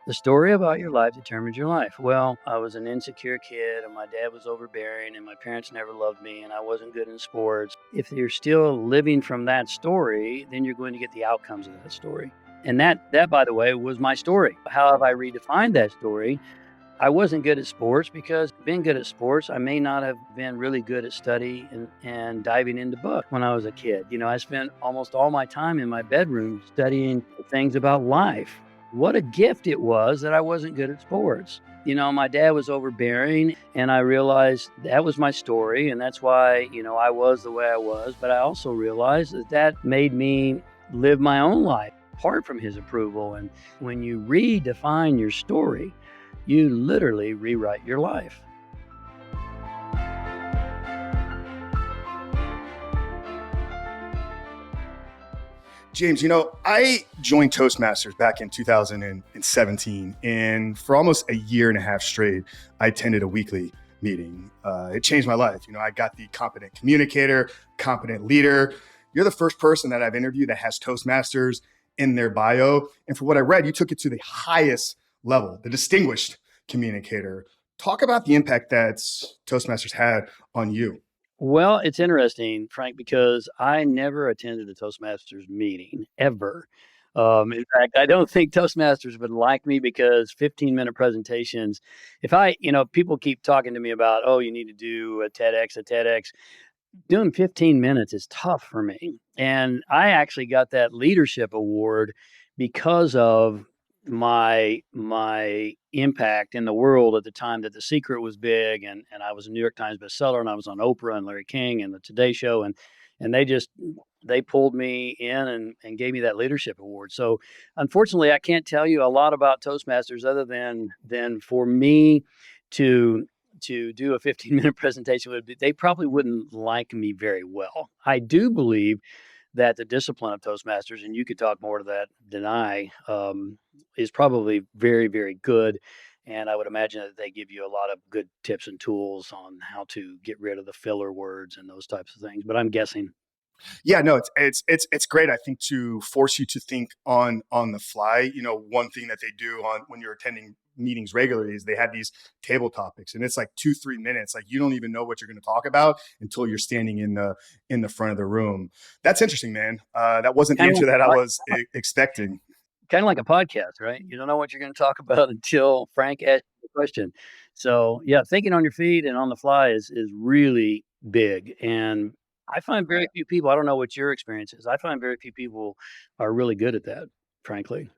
The story about your life determines your life. Well, I was an insecure kid, and my dad was overbearing, and my parents never loved me, and I wasn't good in sports. If you're still living from that story, then you're going to get the outcomes of that story. And that, by the way, was my story. How have I redefined that story? I wasn't good at sports because being good at sports, I may not have been really good at study and diving into books when I was a kid. I spent almost all my time in my bedroom studying things about life. What a gift it was that I wasn't good at sports. My dad was overbearing, and I realized that was my story, and that's why, I was the way I was. But I also realized that made me live my own life apart from his approval. And when you redefine your story, you literally rewrite your life. James, I joined Toastmasters back in 2017, and for almost a year and a half straight, I attended a weekly meeting. It changed my life. I got the competent communicator, competent leader. You're the first person that I've interviewed that has Toastmasters in their bio. And for what I read, you took it to the highest level, the distinguished communicator. Talk about the impact that Toastmasters had on you. Well, it's interesting, Frank, because I never attended a Toastmasters meeting ever. In fact, I don't think Toastmasters would like me because 15-minute presentations, if people keep talking to me about, oh, you need to do a TEDx. Doing 15 minutes is tough for me. And I actually got that leadership award because of my impact in the world at the time that The Secret was big, and I was a New York Times bestseller, and I was on Oprah and Larry King and the Today Show, and they pulled me in and gave me that leadership award. So unfortunately, I can't tell you a lot about Toastmasters other than for me to do a 15-minute presentation they probably wouldn't like me very well. I do believe that the discipline of Toastmasters, and you could talk more to that than I, is probably very, very good. And I would imagine that they give you a lot of good tips and tools on how to get rid of the filler words and those types of things. But I'm guessing. Yeah, no, it's great. I think to force you to think on the fly. One thing that they do on when you're attending meetings regularly is they have these table topics, and it's like 2-3 minutes. Like you don't even know what you're going to talk about until you're standing in the front of the room. That's interesting, man. That wasn't the Kind of answer like that I a was expecting. Kind of like a podcast, right? You don't know what you're going to talk about until Frank asks you a question. So yeah, thinking on your feet and on the fly is really big. And I find very few people, I don't know what your experience is. I find very few people are really good at that, frankly.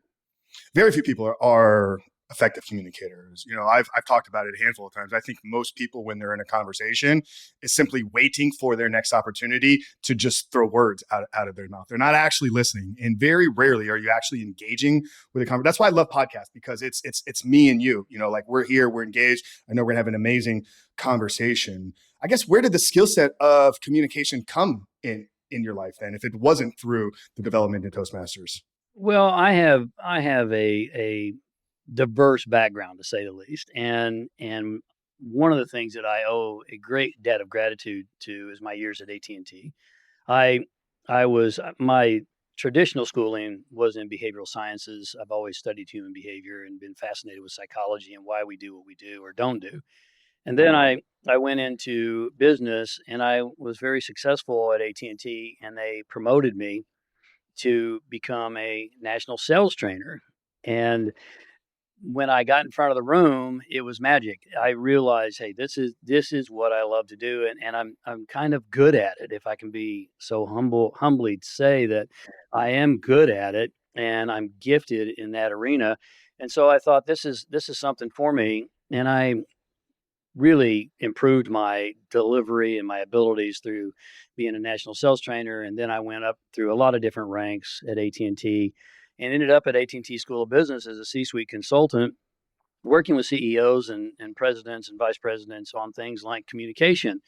Very few people are effective communicators. I've talked about it a handful of times. I think most people, when they're in a conversation, is simply waiting for their next opportunity to just throw words out of their mouth. They're not actually listening, and very rarely are you actually engaging with a conversation. That's why I love podcasts, because it's me and you. Like we're here, we're engaged. I know we're gonna have an amazing conversation. I guess, where did the skill set of communication come in your life then, if it wasn't through the development in Toastmasters? Well, I have a diverse background, to say the least. And one of the things that I owe a great debt of gratitude to is my years at AT&T. I I was my traditional schooling was in behavioral sciences. I've always studied human behavior and been fascinated with psychology and why we do what we do or don't do. And then I went into business, and I was very successful at AT&T, and T, and they promoted me to become a national sales trainer. And when I got in front of the room, it was magic. I realized, hey, this is what I love to do, and I'm kind of good at it. If I can be so humbly to say that I am good at it, and I'm gifted in that arena. And so I thought this is something for me, and I really improved my delivery and my abilities through being a national sales trainer. And then I went up through a lot of different ranks at AT&T and ended up at AT&T School of Business as a C-suite consultant, working with CEOs and presidents and vice presidents on things like communication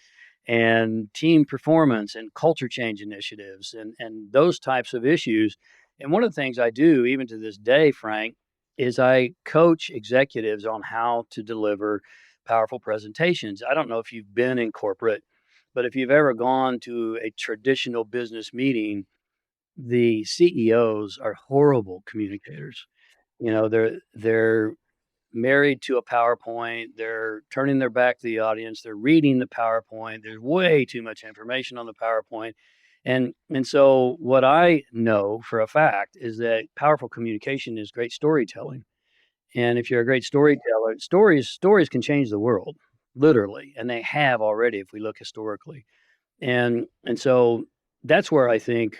and team performance and culture change initiatives and those types of issues. And one of the things I do, even to this day, Frank, is I coach executives on how to deliver powerful presentations. I don't know if you've been in corporate, but if you've ever gone to a traditional business meeting, the CEOs are horrible communicators. They're married to a PowerPoint. They're turning their back to the audience. They're reading the PowerPoint. There's way too much information on the PowerPoint. And so what I know for a fact is that powerful communication is great storytelling. And if you're a great storyteller, stories can change the world, literally, and they have already if we look historically. And so that's where I think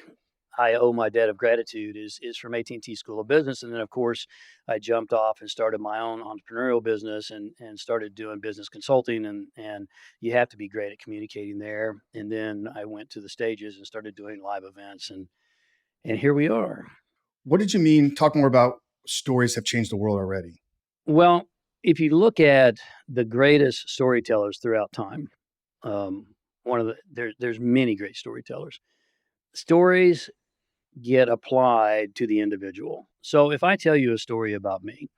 I owe my debt of gratitude is from AT&T School of Business. And then of course I jumped off and started my own entrepreneurial business and started doing business consulting, and you have to be great at communicating there. And then I went to the stages and started doing live events, and here we are. What did you mean? Talk more about stories have changed the world already. Well, if you look at the greatest storytellers throughout time, um, one of there's many great storytellers. Stories get applied to the individual. So if I tell you a story about me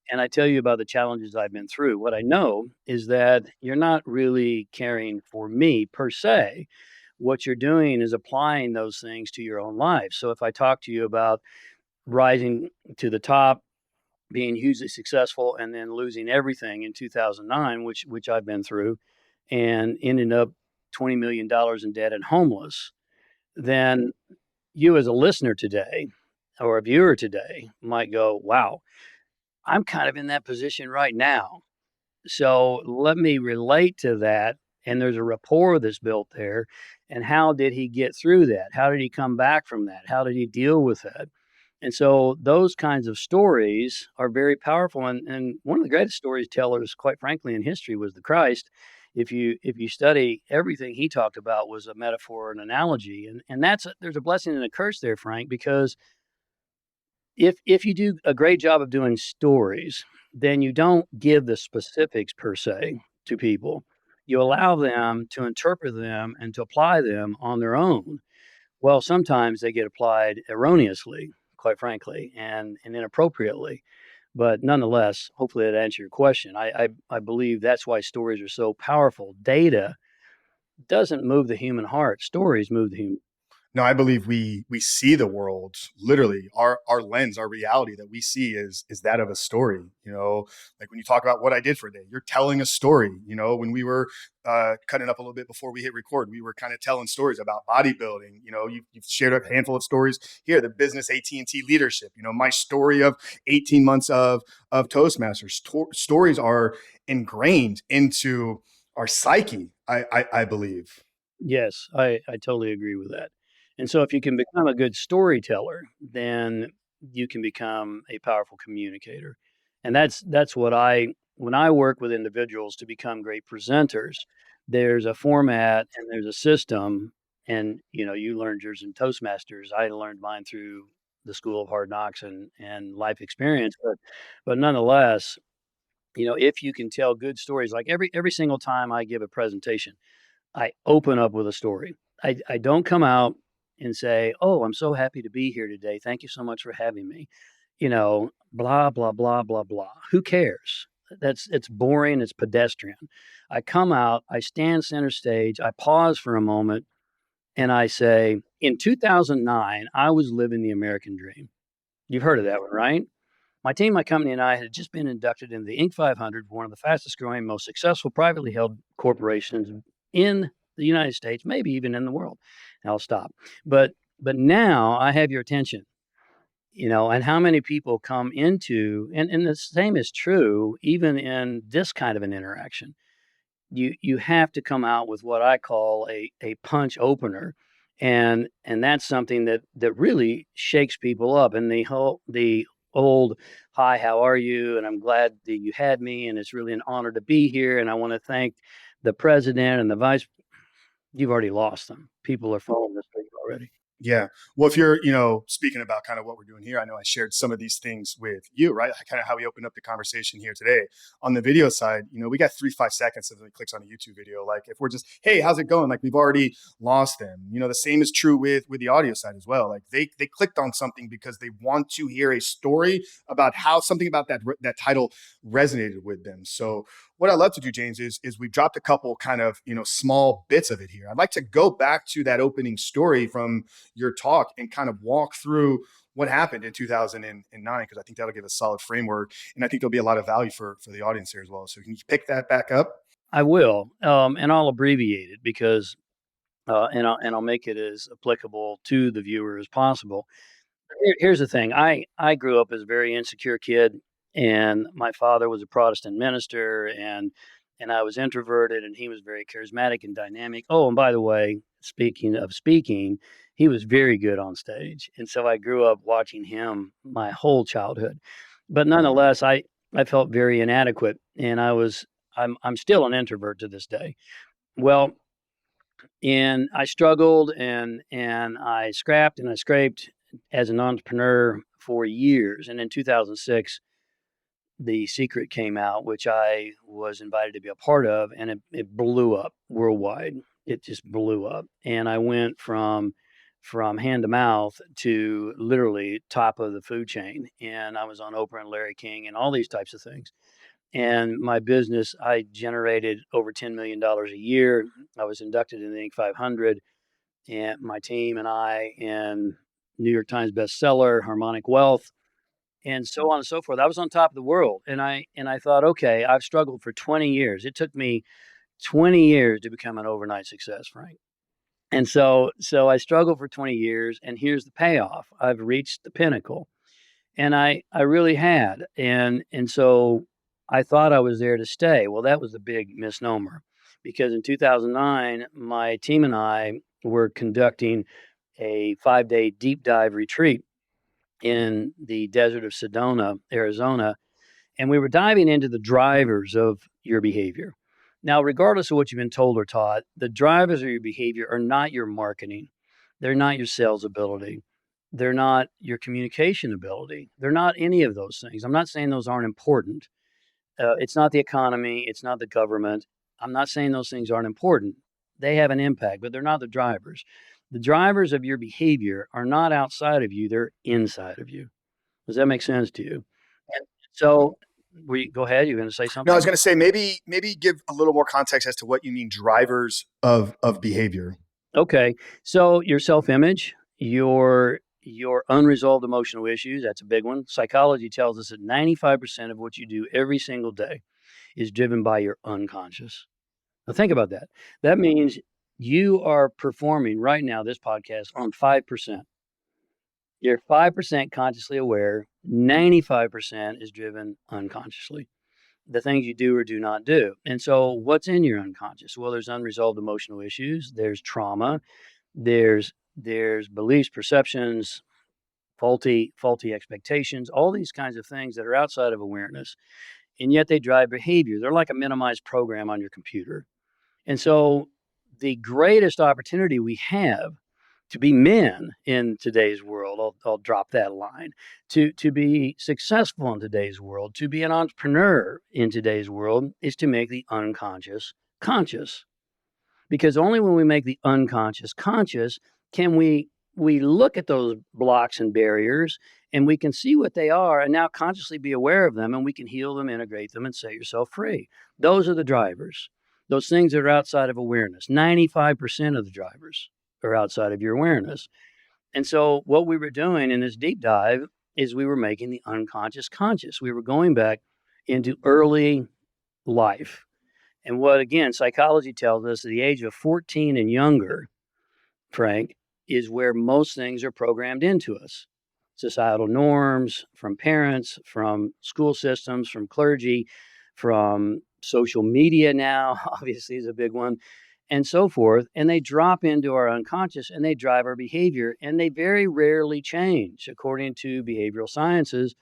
and I tell you about the challenges I've been through, what I know is that you're not really caring for me per se. What you're doing is applying those things to your own life. So if I talk to you about rising to the top, being hugely successful, and then losing everything in 2009, which I've been through, and ending up $20 million in debt and homeless, then you as a listener today or a viewer today might go, wow, I'm kind of in that position right now. So let me relate to that. And there's a rapport that's built there. And how did he get through that? How did he come back from that? How did he deal with that? And so those kinds of stories are very powerful. And one of the greatest storytellers, quite frankly, in history was the Christ. If you study everything he talked about was a metaphor, an analogy, and there's a blessing and a curse there, Frank, because if you do a great job of doing stories, then you don't give the specifics per se to people. You allow them to interpret them and to apply them on their own. Well, sometimes they get applied erroneously, quite frankly, and inappropriately. But nonetheless, hopefully that answered your question. I believe that's why stories are so powerful. Data doesn't move the human heart. Stories move the human. No, I believe we see the world literally. Our lens, our reality that we see is that of a story. Like when you talk about what I did for a day, you're telling a story. When we were cutting up a little bit before we hit record, we were kind of telling stories about bodybuilding. You've shared a handful of stories here. The business AT&T leadership. My story of 18 months of Toastmasters. Stories are ingrained into our psyche. I believe. Yes, I totally agree with that. And so if you can become a good storyteller, then you can become a powerful communicator. And that's what when I work with individuals to become great presenters, there's a format and there's a system. And you learned yours in Toastmasters. I learned mine through the School of Hard Knocks and life experience. But nonetheless, if you can tell good stories, like every single time I give a presentation, I open up with a story. I don't come out and say, "Oh, I'm so happy to be here today. Thank you so much for having me." Blah blah blah blah blah. Who cares? It's boring, it's pedestrian. I come out, I stand center stage, I pause for a moment, and I say, "In 2009, I was living the American dream." You've heard of that one, right? My team, my company, and I had just been inducted into the Inc. 500, one of the fastest growing, most successful privately held corporations in the United States, maybe even in the world. And I'll stop. But now I have your attention, and how many people come into, and the same is true even in this kind of an interaction. You have to come out with what I call a punch opener, and that's something that really shakes people up. And the old "Hi, how are you?" and "I'm glad that you had me, and it's really an honor to be here, and I want to thank the president and the vice." You've already lost them. People are falling asleep already. Yeah. Well, if you're, speaking about kind of what we're doing here, I know I shared some of these things with you, right? Kind of how we opened up the conversation here today. On the video side, we got 3-5 seconds if it clicks on a YouTube video. Like if we're just, hey, how's it going? Like we've already lost them. The same is true with the audio side as well. Like they clicked on something because they want to hear a story about how something about that title resonated with them. So what I love to do, James, is we've dropped a couple kind of, small bits of it here. I'd like to go back to that opening story from your talk and kind of walk through what happened in 2009, because I think that'll give a solid framework, and I think there'll be a lot of value for the audience here as well. So can you pick that back up? I will, and I'll abbreviate it because, and I'll make it as applicable to the viewer as possible. Here's the thing. I grew up as a very insecure kid, and my father was a Protestant minister, and I was introverted, and he was very charismatic and dynamic. Oh, and by the way, speaking of speaking, he was very good on stage, and so I grew up watching him my whole childhood. But nonetheless, I felt very inadequate, and I'm still an introvert to this day. Well, and I struggled and I scrapped and I scraped as an entrepreneur for years. And in 2006, The Secret came out, which I was invited to be a part of, and it blew up worldwide. It just blew up, and I went from hand to mouth to literally top of the food chain. And I was on Oprah and Larry King and all these types of things. And my business, I generated over $10 million a year. I was inducted in the Inc. 500, and my team and I, and New York Times Bestseller, Harmonic Wealth, and so on and so forth. I was on top of the world, and I thought, okay, I've struggled for 20 years. It took me 20 years to become an overnight success, Frank. And so I struggled for 20 years, and here's the payoff. I've reached the pinnacle, and I really had, and so I thought I was there to stay. Well, that was a big misnomer, because in 2009, my team and I were conducting a 5-day deep dive retreat in the desert of Sedona, Arizona, and we were diving into the drivers of your behavior. Now, regardless of what you've been told or taught, the drivers of your behavior are not your marketing. They're not your sales ability. They're not your communication ability. They're not any of those things. I'm not saying those aren't important. It's not the economy. It's not the government. I'm not saying those things aren't important. They have an impact, but they're not the drivers. The drivers of your behavior are not outside of you. They're inside of you. Does that make sense to you? And so, we go ahead. You're going to say No, I was something? going to say maybe give a little more context as to what you mean drivers of behavior. Okay. So your self-image, your unresolved emotional issues, that's a big one. Psychology tells us that 95% of what you do every single day is driven by your unconscious. Now think about that. That means you are performing right now this podcast on 5%. You're 5% consciously aware, 95% is driven unconsciously. The things you do or do not do. And so what's in your unconscious? Well, there's unresolved emotional issues, there's trauma, there's beliefs, perceptions, faulty expectations, all these kinds of things that are outside of awareness. And yet they drive behavior. They're like a minimized program on your computer. And so the greatest opportunity we have to be men in today's world, I'll drop that line, to be successful in today's world, to be an entrepreneur in today's world, is to make the unconscious conscious. Because only when we make the unconscious conscious can we look at those blocks and barriers, and we can see what they are and now consciously be aware of them, and we can heal them, integrate them, and set yourself free. Those are the drivers. Those things that are outside of awareness. 95% of the drivers are outside of your awareness. And so what we were doing in this deep dive is we were making the unconscious conscious. We were going back into early life. And what, again, psychology tells us, at the age of 14 and younger, Frank, is where most things are programmed into us. Societal norms from parents, from school systems, from clergy, from social media now, obviously, is a big one, and so forth. And they drop into our unconscious and they drive our behavior. And they very rarely change, according to behavioral sciences,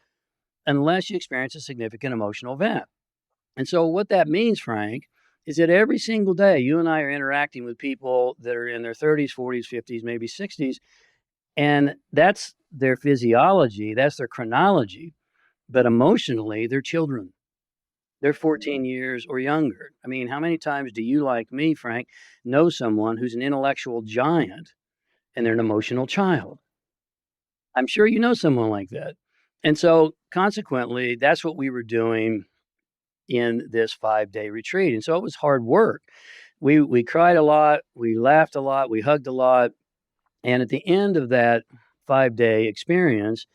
unless you experience a significant emotional event. And so, what that means, Frank, is that every single day you and I are interacting with people that are in their 30s, 40s, 50s, maybe 60s, and that's their physiology, that's their chronology. But emotionally, they're children. They're 14 years or younger. I mean, how many times do you, like me, Frank, know someone who's an intellectual giant and they're an emotional child? I'm sure you know someone like that. And so, consequently, that's what we were doing in this 5-day retreat. And so it was hard work. We cried a lot, we laughed a lot, we hugged a lot, And at the end of that 5-day experience,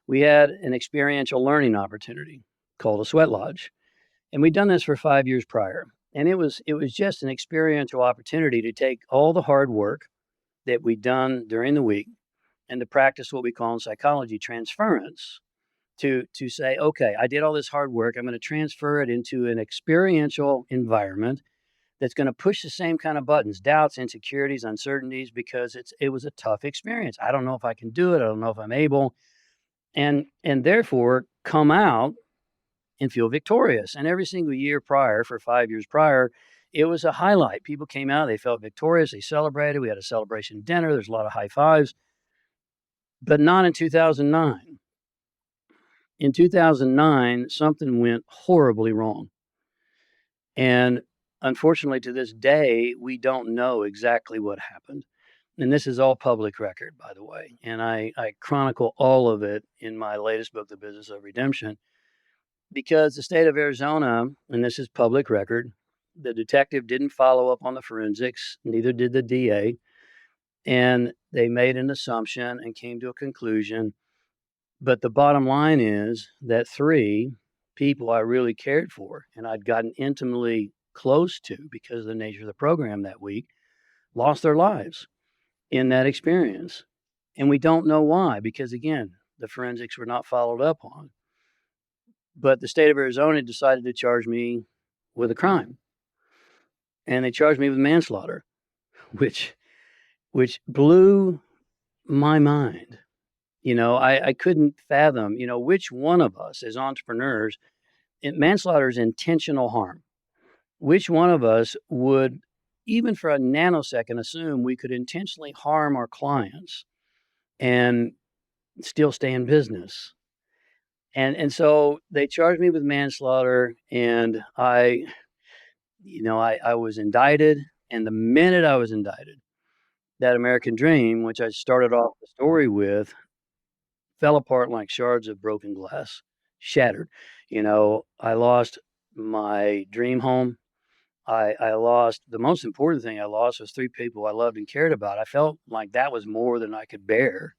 we had an experiential learning opportunity called a sweat lodge. And we'd done this for 5 years prior. And it was just an experiential opportunity to take all the hard work that we'd done during the week and to practice what we call in psychology transference, to say, okay, I did all this hard work. I'm going to transfer it into an experiential environment that's going to push the same kind of buttons, doubts, insecurities, uncertainties, because it was a tough experience. I don't know if I can do it. I don't know if I'm able, and therefore come out and feel victorious. And every single year prior, for 5 years prior, it was a highlight. People came out, they felt victorious, they celebrated. We had a celebration dinner. There's a lot of high fives, but not in 2009. In 2009, something went horribly wrong. And unfortunately, to this day, we don't know exactly what happened. And this is all public record, by the way. And I chronicle all of it in my latest book, The Business of Redemption, because the state of Arizona, and this is public record, the detective didn't follow up on the forensics, neither did the DA. And they made an assumption and came to a conclusion. But the bottom line is that 3 people I really cared for and I'd gotten intimately close to because of the nature of the program that week lost their lives in that experience. And we don't know why, because again, the forensics were not followed up on. But the state of Arizona decided to charge me with a crime. And they charged me with manslaughter, which which blew my mind. I couldn't fathom, which one of us as entrepreneurs, manslaughter is intentional harm. Which one of us would, even for a nanosecond, assume we could intentionally harm our clients and still stay in business? And so they charged me with manslaughter, and I was indicted. And the minute I was indicted, that American dream, which I started off the story with, fell apart like shards of broken glass, shattered. I lost my dream home. I lost the most important thing I lost was 3 people I loved and cared about. I felt like that was more than I could bear,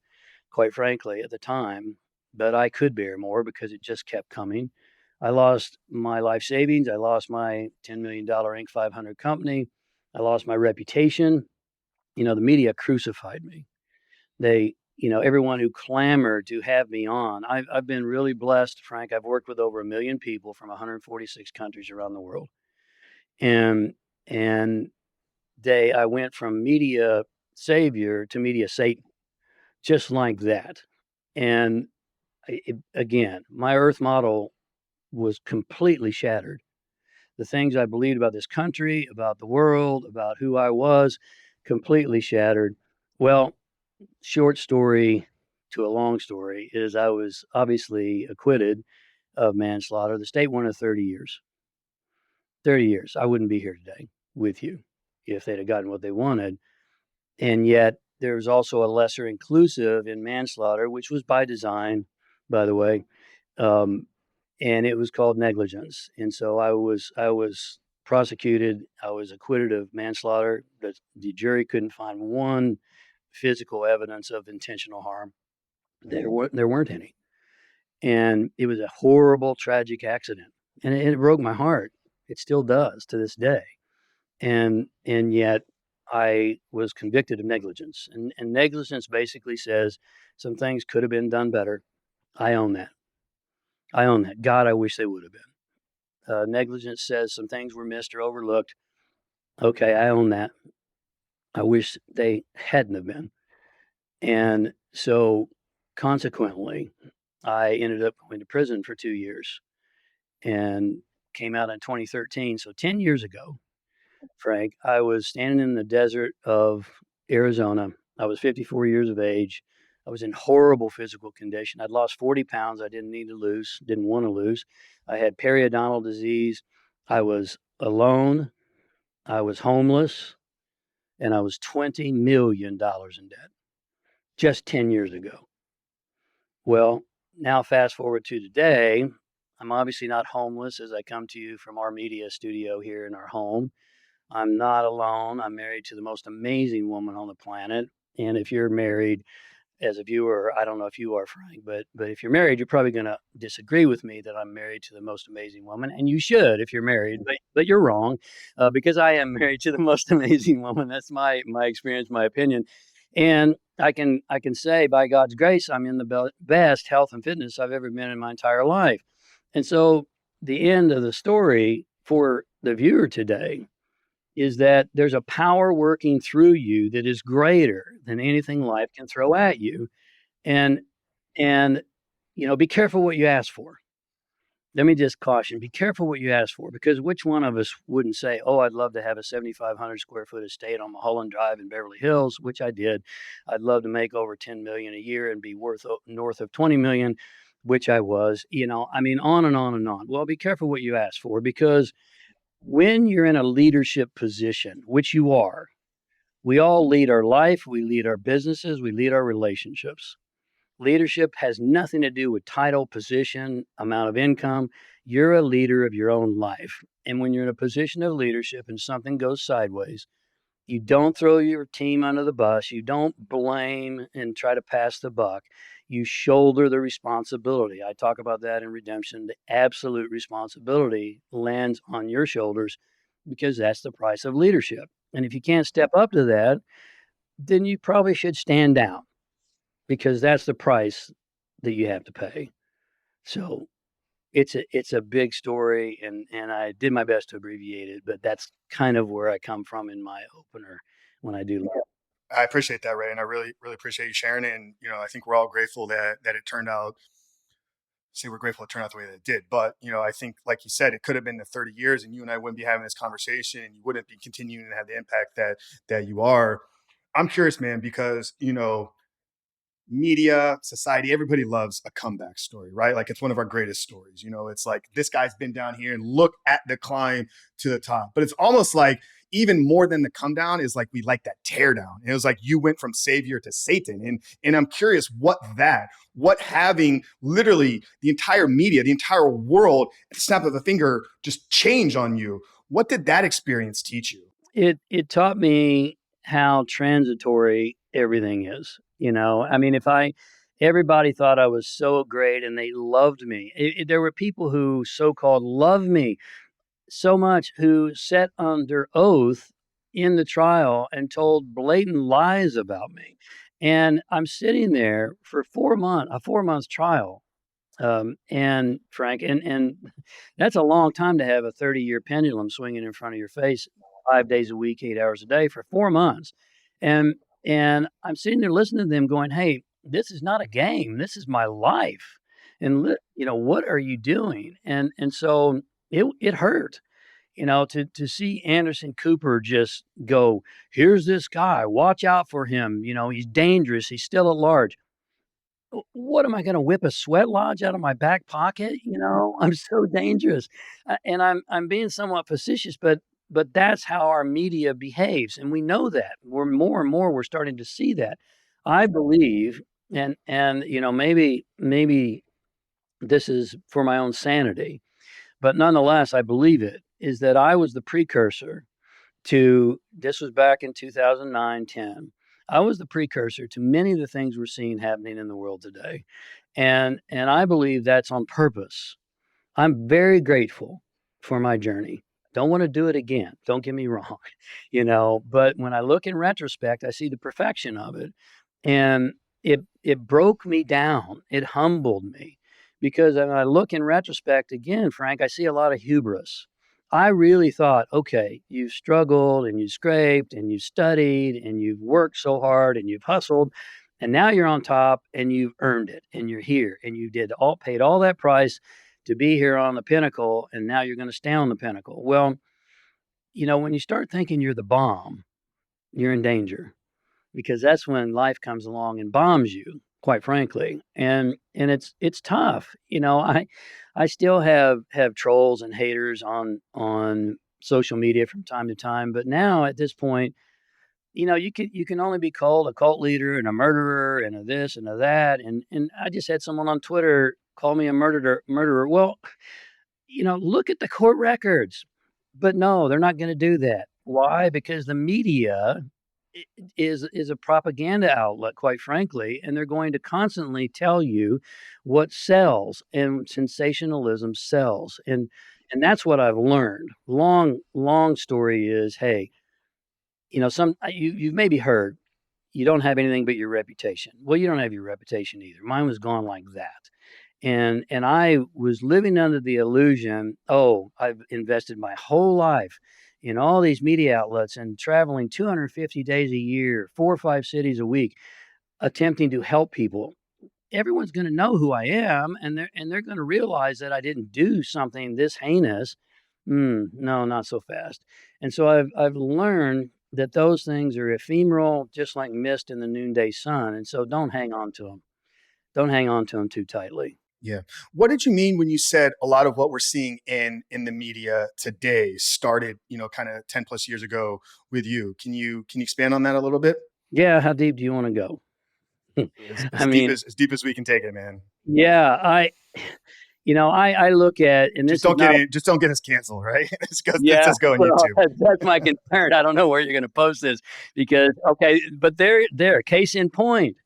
quite frankly, at the time, but I could bear more because it just kept coming. I lost my life savings. I lost my $10 million Inc. 500 company. I lost my reputation. The media crucified me. Everyone who clamored to have me on. I've been really blessed, Frank. I've worked with over 1 million people from 146 countries around the world. And and I went from media savior to media Satan, just like that. And again, my earth model was completely shattered. The things I believed about this country, about the world, about who I was, completely shattered. Well, short story to a long story is I was obviously acquitted of manslaughter. The state wanted 30 years. 30 years. I wouldn't be here today with you if they'd have gotten what they wanted. And yet there was also a lesser inclusive in manslaughter, which was by design, by the way. Um, and it was called negligence. And so I was prosecuted. I was acquitted of manslaughter. The jury couldn't find one physical evidence of intentional harm. There weren't any. And it was a horrible, tragic accident. And it broke my heart. It still does to this day. And yet I was convicted of negligence. And negligence basically says some things could have been done better. I own that. I own that. God, I wish they would have been. Negligence says some things were missed or overlooked. Okay, I own that. I wish they hadn't have been. And so consequently, I ended up going to prison for 2 years and came out in 2013. So 10 years ago, Frank, I was standing in the desert of Arizona. I was 54 years of age. I was in horrible physical condition. I'd lost 40 pounds I didn't need to lose, didn't want to lose. I had periodontal disease. I was alone. I was homeless. And I was $20 million in debt just 10 years ago. Well, now fast forward to today. I'm obviously not homeless as I come to you from our media studio here in our home. I'm not alone. I'm married to the most amazing woman on the planet. And if you're married, as a viewer, I don't know if you are, Frank, but if you're married, you're probably going to disagree with me that I'm married to the most amazing woman, and you should if you're married. But you're wrong, because I am married to the most amazing woman. That's my experience, my opinion, and I can say by God's grace, I'm in the best health and fitness I've ever been in my entire life. And so the end of the story for the viewer today is that there's a power working through you that is greater than anything life can throw at you. And and be careful what you ask for. Let me just caution, be careful what you ask for, because which one of us wouldn't say, "Oh, I'd love to have a 7,500 square foot estate on Mulholland Drive in Beverly Hills," which I did. I'd love to make over 10 million a year and be worth north of 20 million, which I was. I mean, on and on and on. Well, be careful what you ask for, because when you're in a leadership position, which you are, we all lead our life, we lead our businesses, we lead our relationships. Leadership has nothing to do with title, position, amount of income. You're a leader of your own life. And when you're in a position of leadership and something goes sideways, you don't throw your team under the bus. You don't blame and try to pass the buck. You shoulder the responsibility. I talk about that in Redemption. The absolute responsibility lands on your shoulders, because that's the price of leadership. And if you can't step up to that, then you probably should stand down, because that's the price that you have to pay. So it's a big story, and I did my best to abbreviate it, but that's kind of where I come from in my opener when I do. I appreciate that, Ray, and I really, really appreciate you sharing it. And I think we're all grateful that it turned out. Say we're grateful it turned out the way that it did, but I think, like you said, it could have been the 30 years, and you and I wouldn't be having this conversation, and you wouldn't be continuing to have the impact that you are. I'm curious, man, because media, society, everybody loves a comeback story, right? Like it's one of our greatest stories. It's like this guy's been down here and look at the climb to the top. But it's almost like even more than the come down is like we like that tear down. It was like you went from savior to Satan. And I'm curious what having literally the entire media, the entire world at the snap of a finger just change on you. What did that experience teach you? It taught me how transitory everything is. I mean, if I everybody thought I was so great and they loved me. There were people who so-called loved me so much, who sat under oath in the trial and told blatant lies about me. And I'm sitting there for 4 months, a 4 months trial. And Frank, and that's a long time to have a 30-year pendulum swinging in front of your face 5 days a week, 8 hours a day for 4 months. And and I'm sitting there listening to them going, "Hey, this is not a game. This is my life. And what are you doing?" And so it hurt, to see Anderson Cooper just go, "Here's this guy, watch out for him. He's dangerous. He's still at large." What am I gonna whip a sweat lodge out of my back pocket? I'm so dangerous. And I'm being somewhat facetious, but that's how our media behaves, and we know that. We're more and more we're starting to see that. I believe, and maybe this is for my own sanity, but nonetheless, I believe it, is that I was the precursor to this was back in 2009, 10. I was the precursor to many of the things we're seeing happening in the world today. And I believe that's on purpose. I'm very grateful for my journey. Don't want to do it again. Don't get me wrong, but when I look in retrospect, I see the perfection of it. And it broke me down. It humbled me, because when I look in retrospect again, Frank, I see a lot of hubris. I really thought, okay, you've struggled and you scraped and you studied and you've worked so hard and you've hustled, and now you're on top and you've earned it and you're here and you paid all that price to be here on the pinnacle, and now you're going to stay on the pinnacle. Well, when you start thinking you're the bomb, you're in danger, because that's when life comes along and bombs you, quite frankly. And it's tough. I still have trolls and haters on social media from time to time, but now at this point, you can only be called a cult leader and a murderer and a this and a that. And I just had someone on Twitter call me a murderer. Well, look at the court records. But no, they're not going to do that. Why? Because the media is a propaganda outlet, quite frankly, and they're going to constantly tell you what sells, and sensationalism sells, and that's what I've learned. Long story is, hey, you've maybe heard, you don't have anything but your reputation. Well, you don't have your reputation either. Mine was gone like that. And I was living under the illusion, oh, I've invested my whole life in all these media outlets and traveling 250 days a year, 4 or 5 cities a week, attempting to help people. Everyone's going to know who I am, and they're going to realize that I didn't do something this heinous. No, not so fast. And so I've learned that those things are ephemeral, just like mist in the noonday sun. And so don't hang on to them. Don't hang on to them too tightly. Yeah. What did you mean when you said a lot of what we're seeing in the media today started, kind of 10 plus years ago with you? Can you expand on that a little bit? Yeah, how deep do you want to go? As, I as deep mean, as as deep as we can take it, man. yeah, I look at, and Just this is don't get not a in, just don't get us canceled, right? This yeah, does go on well, YouTube. that's my concern. I don't know where you're going to post this because, okay, but there, case in point,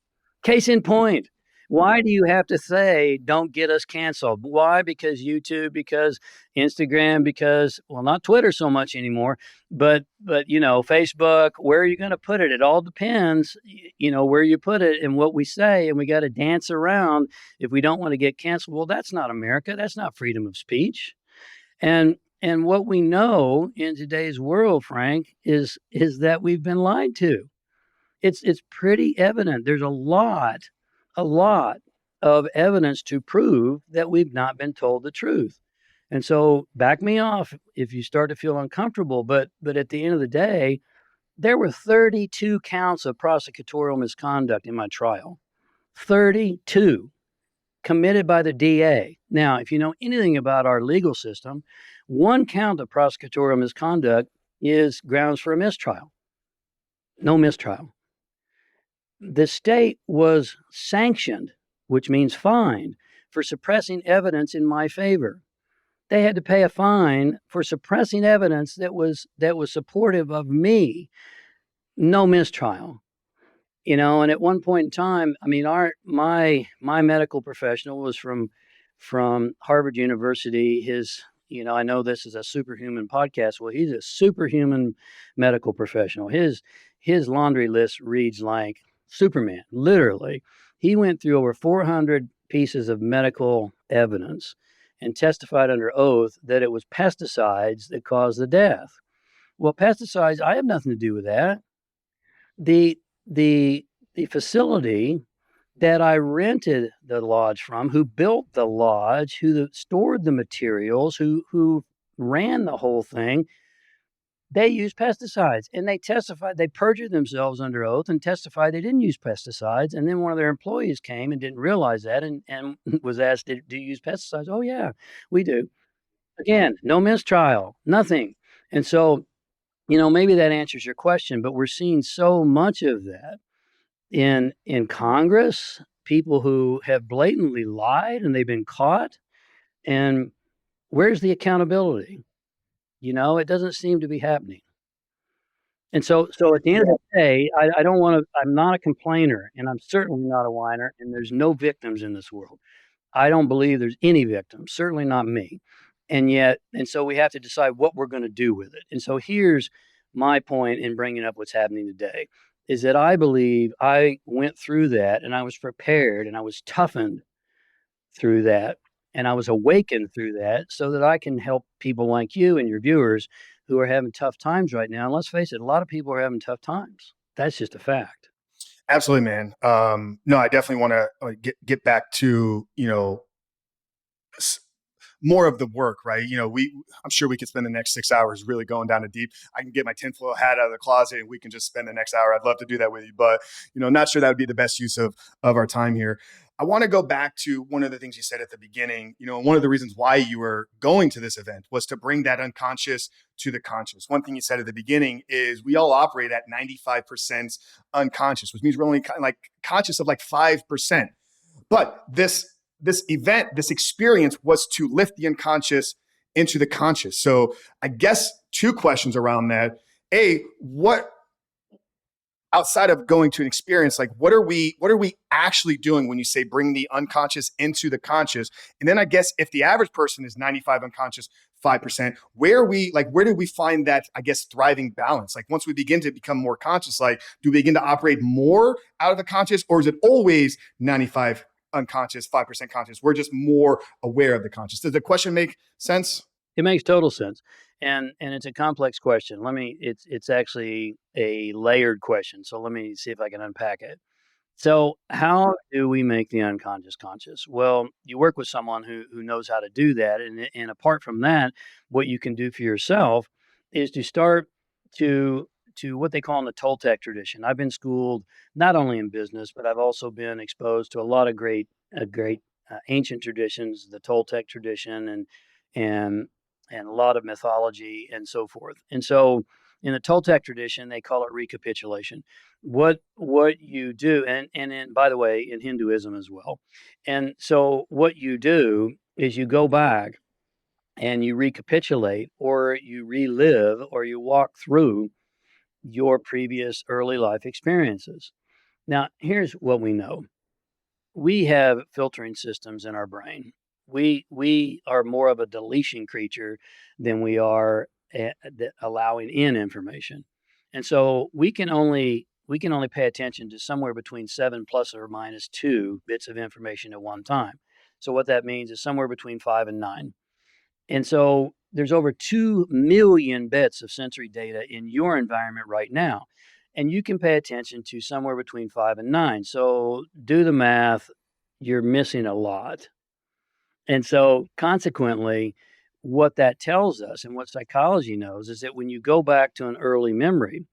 case in point. Why do you have to say don't get us canceled? Why? Because YouTube, because Instagram, because, well, not Twitter so much anymore, but Facebook. Where are you going to put it? It all depends, where you put it and what we say, and we got to dance around if we don't want to get canceled. Well, that's not America. That's not freedom of speech. And what we know in today's world, Frank, is that we've been lied to. It's pretty evident. There's a lot of evidence to prove that we've not been told the truth. And so back me off if you start to feel uncomfortable. But at the end of the day, there were 32 counts of prosecutorial misconduct in my trial. 32 committed by the DA. Now, if you know anything about our legal system, one count of prosecutorial misconduct is grounds for a mistrial. No mistrial. The state was sanctioned, which means fined, for suppressing evidence in my favor. They had to pay a fine for suppressing evidence that was supportive of me. No mistrial. And at one point in time, I mean, my medical professional was from Harvard University. I know this is a superhuman podcast. Well, he's a superhuman medical professional. His laundry list reads like Superman, literally. He went through over 400 pieces of medical evidence and testified under oath that it was pesticides that caused the death. Well, pesticides, I have nothing to do with that. The the the facility that I rented the lodge from, who built the lodge, stored the materials, who ran the whole thing, they used pesticides, and they testified. They perjured themselves under oath and testified they didn't use pesticides. And then one of their employees came and didn't realize that, and was asked, "Do you use pesticides?" "Oh yeah, we do." Again, no mistrial, nothing. And so, maybe that answers your question, but we're seeing so much of that in Congress, people who have blatantly lied and they've been caught. And where's the accountability? It doesn't seem to be happening. And so at the end of the day, I don't want to. I'm not a complainer, and I'm certainly not a whiner. And there's no victims in this world. I don't believe there's any victims. Certainly not me. And so we have to decide what we're going to do with it. And so here's my point in bringing up what's happening today is that I believe I went through that and I was prepared and I was toughened through that and I was awakened through that so that I can help people like you and your viewers who are having tough times right now. And let's face it, a lot of people are having tough times. That's just a fact. Absolutely, man. No, I definitely want to get back to more of the work, right? I'm sure we could spend the next 6 hours really going down to deep. I can get my tinfoil hat out of the closet and we can just spend the next hour. I'd love to do that with you, but not sure that would be the best use of our time here. I want to go back to one of the things you said at the beginning. One of the reasons why you were going to this event was to bring that unconscious to the conscious. One thing you said at the beginning is we all operate at 95% unconscious, which means we're only like conscious of like 5%. But this event, this experience was to lift the unconscious into the conscious. So I guess two questions around that. A, what outside of going to an experience, like what are we actually doing when you say bring the unconscious into the conscious? And then I guess if the average person is 95 unconscious, 5%, where do we find that, I guess, thriving balance? Like once we begin to become more conscious, like do we begin to operate more out of the conscious, or is it always 95 unconscious, 5% conscious? We're just more aware of the conscious. Does the question make sense? It makes total sense. And it's a complex question. It's actually a layered question. So let me see if I can unpack it. So, how do we make the unconscious conscious? Well, you work with someone who knows how to do that, and apart from that, what you can do for yourself is to start to what they call in the Toltec tradition. I've been schooled not only in business, but I've also been exposed to a lot of great ancient traditions, the Toltec tradition, and and a lot of mythology and so forth. And so, in the Toltec tradition, they call it recapitulation. What you do, and by the way, in Hinduism as well. And so what you do is you go back and you recapitulate, or you relive, or you walk through your previous early life experiences. Now, here's what we know. We have filtering systems in our brain. We are more of a deletion creature than we are allowing in information, and so we can only pay attention to somewhere between 7 ± 2 bits of information at one time. So what that means is somewhere between 5 and 9. And so there's over 2 million bits of sensory data in your environment right now. And you can pay attention to somewhere between 5 and 9. So do the math, you're missing a lot. And so consequently, what that tells us and what psychology knows is that when you go back to an early memory,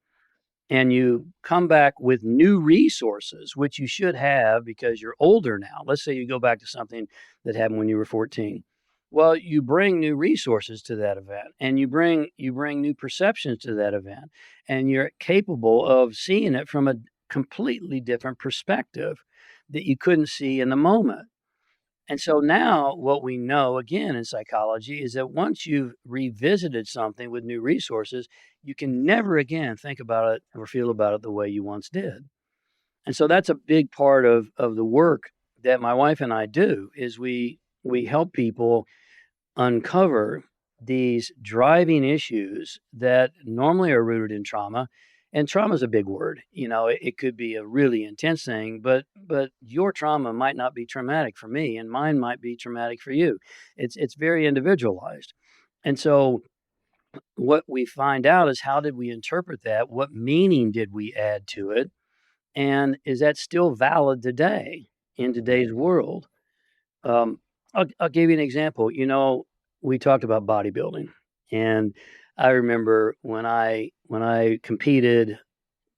and you come back with new resources, which you should have because you're older now. Let's say you go back to something that happened when you were 14. Well, you bring new resources to that event, and you bring new perceptions to that event, and you're capable of seeing it from a completely different perspective that you couldn't see in the moment. And so now what we know again in psychology is that once you've revisited something with new resources, you can never again think about it or feel about it the way you once did. And so that's a big part of the work that my wife and I do is we help people uncover these driving issues that normally are rooted in trauma. And trauma is a big word. It could be a really intense thing, but your trauma might not be traumatic for me, and mine might be traumatic for you. It's very individualized. And so what we find out is, how did we interpret that? What meaning did we add to it? And is that still valid today in today's world? Um, I'll give you an example. We talked about bodybuilding, and I remember when I competed,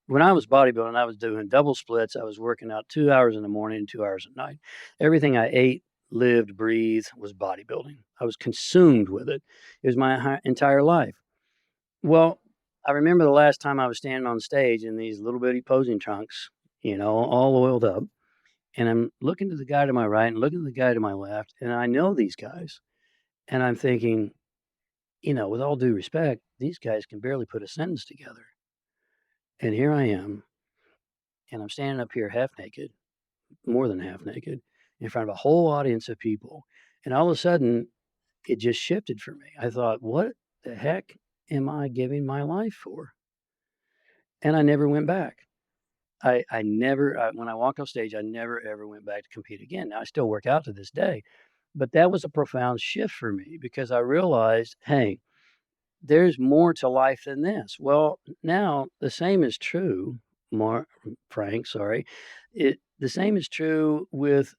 when I was bodybuilding, I was doing double splits. I was working out 2 hours in the morning and 2 hours at night. Everything I ate, lived, breathed was bodybuilding. I was consumed with it. It was my entire life. Well, I remember the last time I was standing on stage in these little bitty posing trunks, all oiled up, and I'm looking to the guy to my right and looking to the guy to my left, and I know these guys, and I'm thinking, with all due respect, these guys can barely put a sentence together. And here I am, and I'm standing up here half naked, more than half naked, in front of a whole audience of people. And all of a sudden, it just shifted for me. I thought, what the heck am I giving my life for? And I never went back. I never, when I walked off stage, I never ever went back to compete again. Now, I still work out to this day, but that was a profound shift for me because I realized, hey, there's more to life than this. Well, now the same is true, Mar Frank, sorry. The same is true with,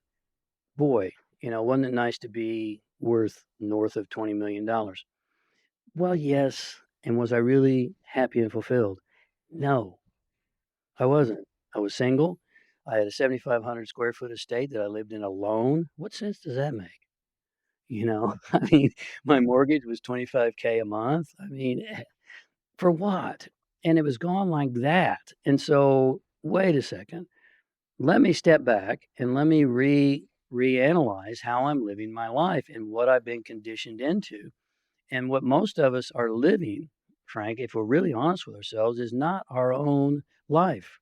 boy, wasn't it nice to be worth north of $20 million? Well, yes. And was I really happy and fulfilled? No, I wasn't. I was single. I had a 7,500 square foot estate that I lived in alone. What sense does that make? I mean, my mortgage was 25K a month. I mean, for what? And it was gone like that. And so, wait a second. Let me step back and let me reanalyze how I'm living my life and what I've been conditioned into. And what most of us are living, Frank, if we're really honest with ourselves, is not our own life.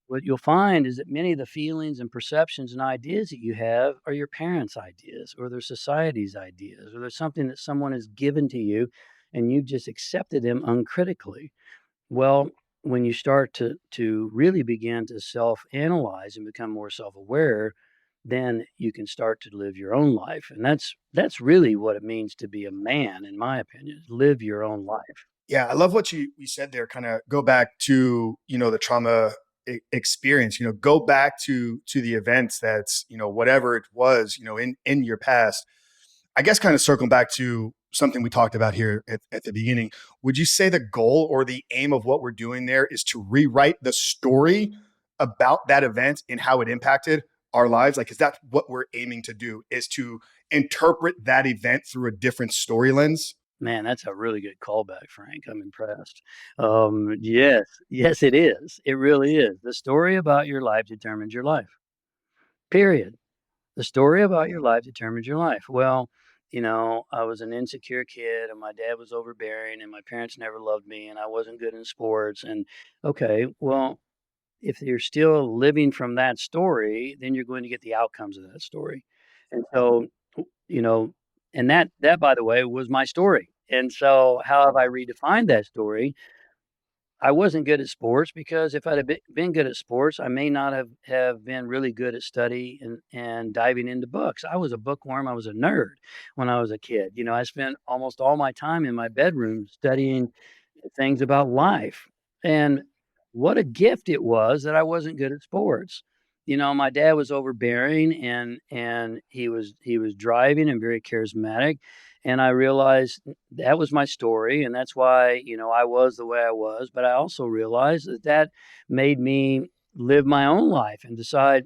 what you'll find is that many of the feelings and perceptions and ideas that you have are your parents' ideas or their society's ideas, or there's something that someone has given to you and you've just accepted them uncritically. Well, when you start to really begin to self-analyze and become more self-aware, then you can start to live your own life. And that's really what it means to be a man, in my opinion. Live your own life. Yeah, I love what you said there. Kind of go back to the trauma experience. Go back to the events that's whatever it was in your past. I guess kind of circling back to something we talked about here at the beginning. Would you say the goal or the aim of what we're doing there is to rewrite the story about that event and how it impacted our lives? Like, is that what we're aiming to do? Is to interpret that event through a different story lens? Man, that's a really good callback, Frank. I'm impressed. Yes, yes, it is. It really is. The story about your life determines your life. Period. The story about your life determines your life. Well, I was an insecure kid and my dad was overbearing and my parents never loved me and I wasn't good in sports. And okay, well, if you're still living from that story, then you're going to get the outcomes of that story. And so, you know, and that by the way was my story. And so how have I redefined that story? I wasn't good at sports because if I'd have been good at sports, I may not have been really good at study and diving into books. I was a bookworm. I was a nerd when I was a kid. I spent almost all my time in my bedroom studying things about life. And what a gift it was that I wasn't good at sports. My dad was overbearing and he was driving and very charismatic. And I realized that was my story, and that's why, I was the way I was, but I also realized that that made me live my own life and decide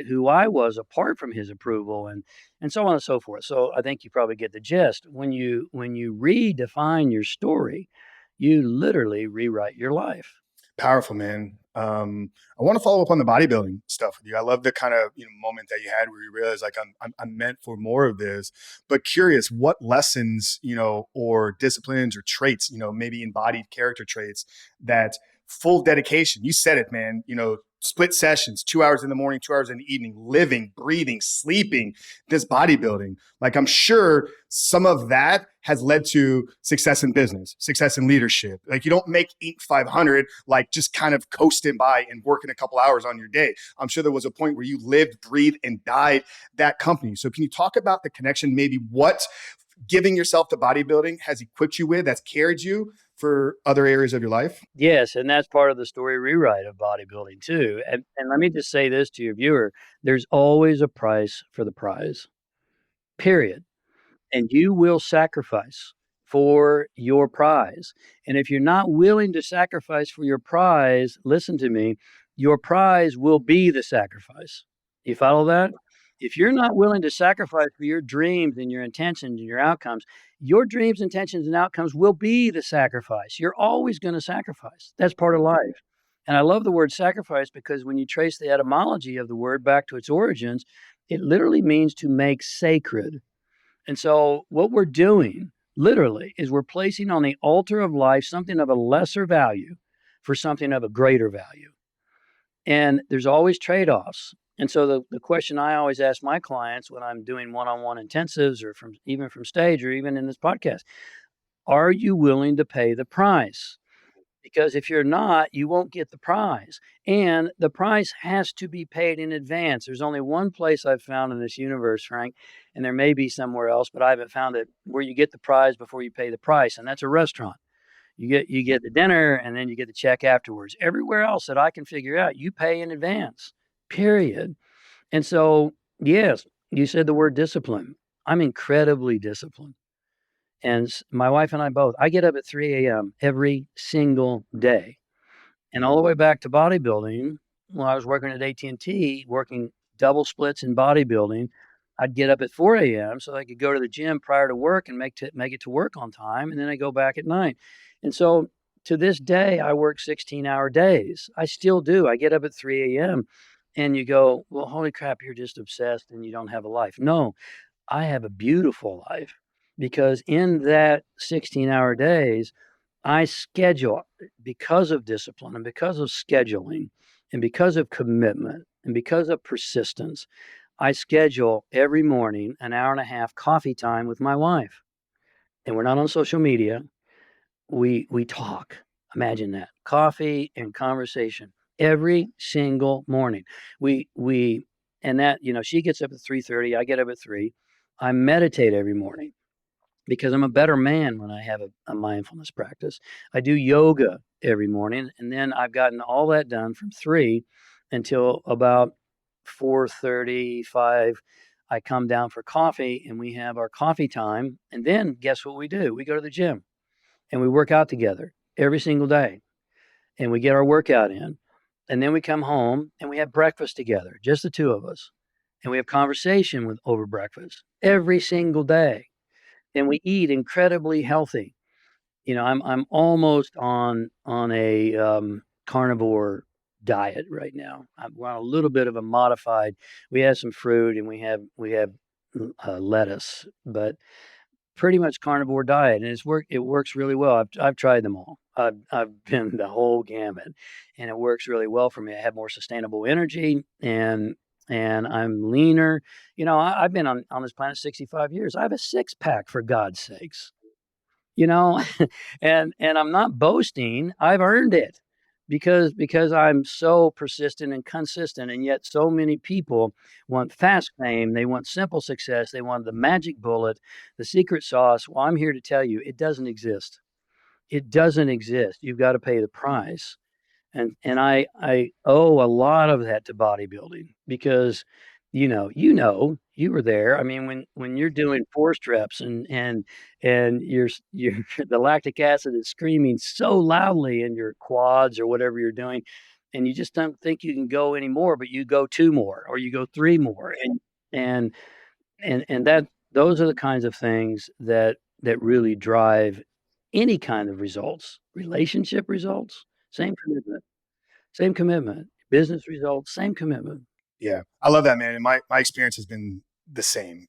who I was apart from his approval and so on and so forth. So I think you probably get the gist. When you redefine your story, you literally rewrite your life. Powerful, man. I want to follow up on the bodybuilding stuff with you. I love the kind of moment that you had where you realized like I'm meant for more of this. But curious, what lessons or disciplines or traits maybe embodied character traits that full dedication. You said it, man. Split sessions, 2 hours in the morning, 2 hours in the evening, living, breathing, sleeping, this bodybuilding. Like I'm sure some of that has led to success in business, success in leadership. Like you don't make Inc. 500 like just kind of coasting by and working a couple hours on your day. I'm sure there was a point where you lived, breathed, and died that company. So can you talk about the connection, maybe what giving yourself to bodybuilding has equipped you with, that's carried you for other areas of your life? Yes, and that's part of the story rewrite of bodybuilding too. And let me just say this to your viewer, there's always a price for the prize. Period. And you will sacrifice for your prize. And if you're not willing to sacrifice for your prize, listen to me, your prize will be the sacrifice. You follow that? If you're not willing to sacrifice for your dreams and your intentions and your outcomes, your dreams, intentions, and outcomes will be the sacrifice. You're always going to sacrifice. That's part of life. And I love the word sacrifice because when you trace the etymology of the word back to its origins, it literally means to make sacred. And so, what we're doing literally is we're placing on the altar of life something of a lesser value for something of a greater value. And there's always trade offs. And so, the question I always ask my clients when I'm doing one on one intensives or even from stage or even in this podcast, are you willing to pay the price? Because if you're not, you won't get the prize. And the price has to be paid in advance. There's only one place I've found in this universe, Frank, and there may be somewhere else, but I haven't found it where you get the prize before you pay the price, and that's a restaurant. You get the dinner and then you get the check afterwards. Everywhere else that I can figure out, you pay in advance. Period. And so, yes, you said the word discipline. I'm incredibly disciplined. And my wife and I both, I get up at 3 a.m. every single day. And all the way back to bodybuilding, when I was working at AT&T, working double splits in bodybuilding, I'd get up at 4 a.m. so I could go to the gym prior to work and make it to work on time, and then I go back at night. And so to this day, I work 16-hour days. I still do. I get up at 3 a.m. and you go, well, holy crap, you're just obsessed and you don't have a life. No, I have a beautiful life because in that 16-hour days, I schedule because of discipline and because of scheduling And because of commitment and because of persistence, I schedule every morning an hour and a half coffee time with my wife. And we're not on social media. We talk. Imagine that. Coffee and conversation every single morning. We and that, she gets up at 3:30, I get up at 3. I meditate every morning because I'm a better man when I have a mindfulness practice. I do yoga every morning, and then I've gotten all that done from 3 until about 4:35. I come down for coffee, and we have our coffee time, and then guess what we do? We go to the gym, and we work out together every single day, and we get our workout in, and then we come home, and we have breakfast together, just the 2 of us, and we have conversation with over breakfast every single day, and we eat incredibly healthy. I'm almost on a carnivore diet right now. We're on a little bit of a modified. We have some fruit and we have lettuce, but pretty much carnivore diet, and it works really well. I've tried them all. I've been the whole gamut, and it works really well for me. I have more sustainable energy, and I'm leaner. I've been on this planet 65 years. I have a six pack, for God's sakes. you know and I'm not boasting. I've earned it because I'm so persistent and consistent, and yet so many people want fast fame, they want simple success, they want the magic bullet, the secret sauce. Well, I'm here to tell you it doesn't exist. It doesn't exist. You've got to pay the price. And I owe a lot of that to bodybuilding because you were there. I mean, when you're doing forced reps and you're the lactic acid is screaming so loudly in your quads or whatever you're doing, and you just don't think you can go anymore, but you go 2 more or you go 3 more, and and that those are the kinds of things that really drive any kind of results, relationship results, same commitment. Same commitment. Business results, same commitment. Yeah, I love that, man. And my experience has been the same.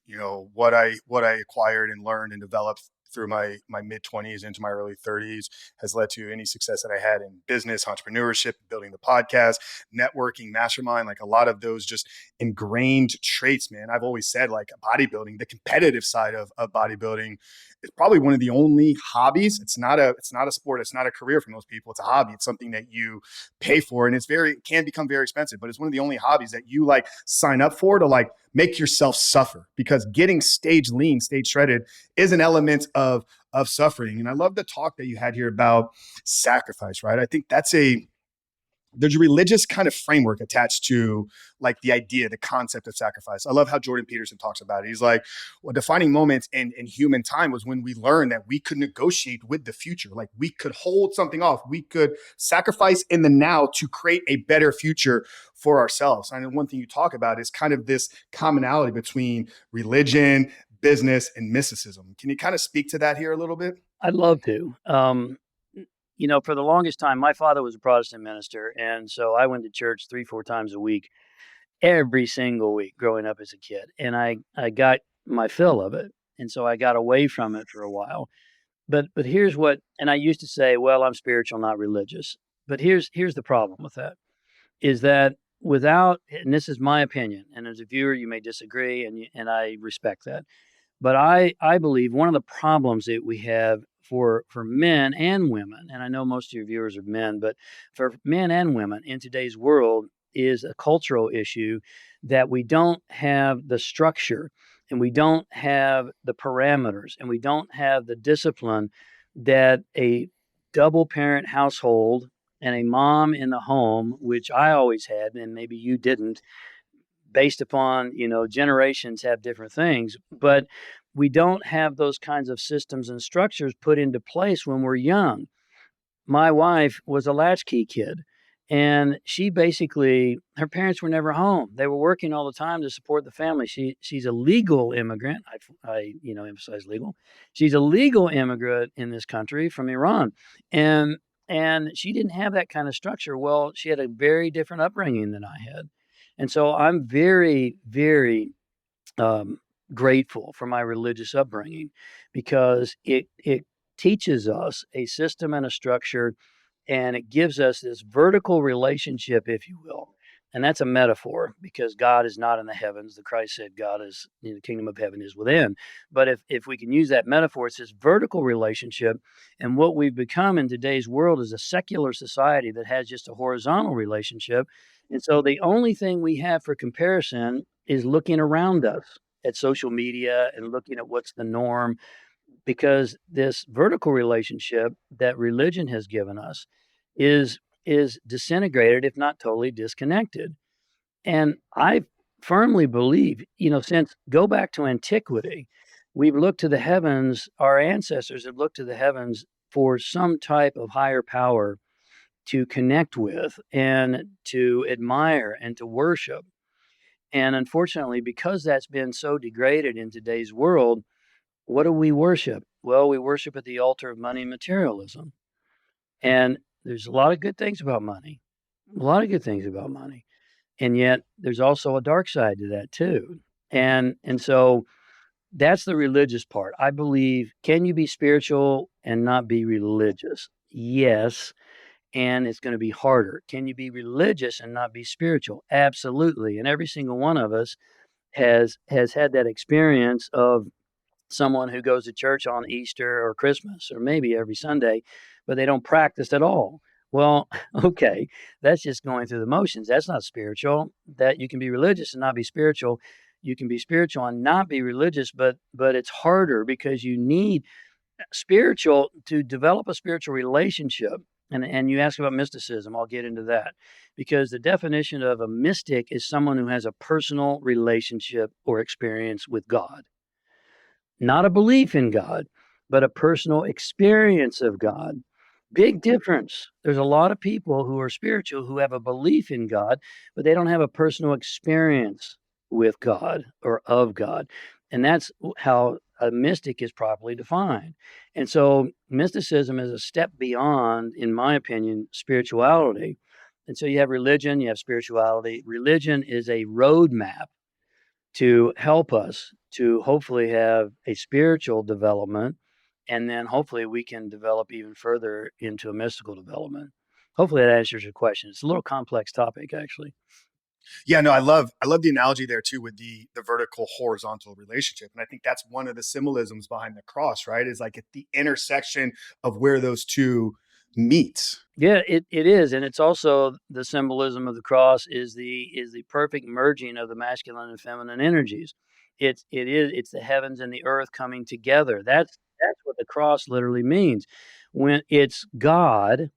What I acquired and learned and developed through my mid 20s into my early 30s has led to any success that I had in business, entrepreneurship, building the podcast, networking, mastermind, like a lot of those just ingrained traits, man. I've always said like bodybuilding, the competitive side of bodybuilding is probably one of the only hobbies. It's not a sport, it's not a career for most people. It's a hobby. It's something that you pay for, and it can become very expensive, but it's one of the only hobbies that you like sign up for to like make yourself suffer, because getting stage lean, stage shredded is an element of suffering. And I love the talk that you had here about sacrifice, right? I think there's a religious kind of framework attached to like the idea, the concept of sacrifice. I love how Jordan Peterson talks about it. He's like, well, defining moments in human time was when we learned that we could negotiate with the future. Like we could hold something off. We could sacrifice in the now to create a better future for ourselves. And one thing you talk about is kind of this commonality between religion, business, and mysticism. Can you kind of speak to that here a little bit? I'd love to. For the longest time, my father was a Protestant minister, and so I went to church 3, 4 times a week, every single week growing up as a kid, and I got my fill of it, and so I got away from it for a while. But here's what, and I used to say, "Well, I'm spiritual, not religious." But here's the problem with that, is that without, and this is my opinion, and as a viewer, you may disagree, and I respect that. But I believe one of the problems that we have for men and women, and I know most of your viewers are men, but for men and women in today's world is a cultural issue that we don't have the structure and we don't have the parameters and we don't have the discipline that a double parent household and a mom in the home, which I always had, and maybe you didn't, based upon, generations have different things, but we don't have those kinds of systems and structures put into place when we're young. My wife was a latchkey kid, and she basically, her parents were never home. They were working all the time to support the family. She's a legal immigrant. I emphasize legal. She's a legal immigrant in this country from Iran, and she didn't have that kind of structure. Well, she had a very different upbringing than I had, and so I'm very, very um, grateful for my religious upbringing because it teaches us a system and a structure and it gives us this vertical relationship, if you will. And that's a metaphor because God is not in the heavens. The Christ said God is, the kingdom of heaven is within. But if we can use that metaphor, it's this vertical relationship. And what we've become in today's world is a secular society that has just a horizontal relationship. And so the only thing we have for comparison is looking around us at social media and looking at what's the norm, because this vertical relationship that religion has given us is is disintegrated, if not totally disconnected. And I firmly believe, since go back to antiquity, we've looked to the heavens, our ancestors have looked to the heavens for some type of higher power to connect with and to admire and to worship. And unfortunately, because that's been so degraded in today's world, what do we worship? Well, we worship at the altar of money and materialism. And there's a lot of good things about money, a lot of good things about money. And yet there's also a dark side to that too. And so that's the religious part. I believe, can you be spiritual and not be religious? Yes. And it's going to be harder. Can you be religious and not be spiritual? Absolutely. And every single one of us has had that experience of someone who goes to church on Easter or Christmas or maybe every Sunday, but they don't practice at all. Well, okay, that's just going through the motions. That's not spiritual. That you can be religious and not be spiritual. You can be spiritual and not be religious, but it's harder because you need spiritual to develop a spiritual relationship. And you ask about mysticism, I'll get into that, because the definition of a mystic is someone who has a personal relationship or experience with God. Not a belief in God, but a personal experience of God. Big difference. There's a lot of people who are spiritual who have a belief in God, but they don't have a personal experience with God or of God. And that's how a mystic is properly defined. And so mysticism is a step beyond, in my opinion, spirituality. And so you have religion, you have spirituality. Religion is a roadmap to help us to hopefully have a spiritual development, and then hopefully we can develop even further into a mystical development. Hopefully that answers your question. It's a little complex topic, actually. Yeah, no, I love the analogy there too with the vertical horizontal relationship. And I think that's one of the symbolisms behind the cross, right? Is like at the intersection of where those two meet. Yeah, it is, and it's also the symbolism of the cross is the perfect merging of the masculine and feminine energies. It's the heavens and the earth coming together. That's what the cross literally means. When it's God,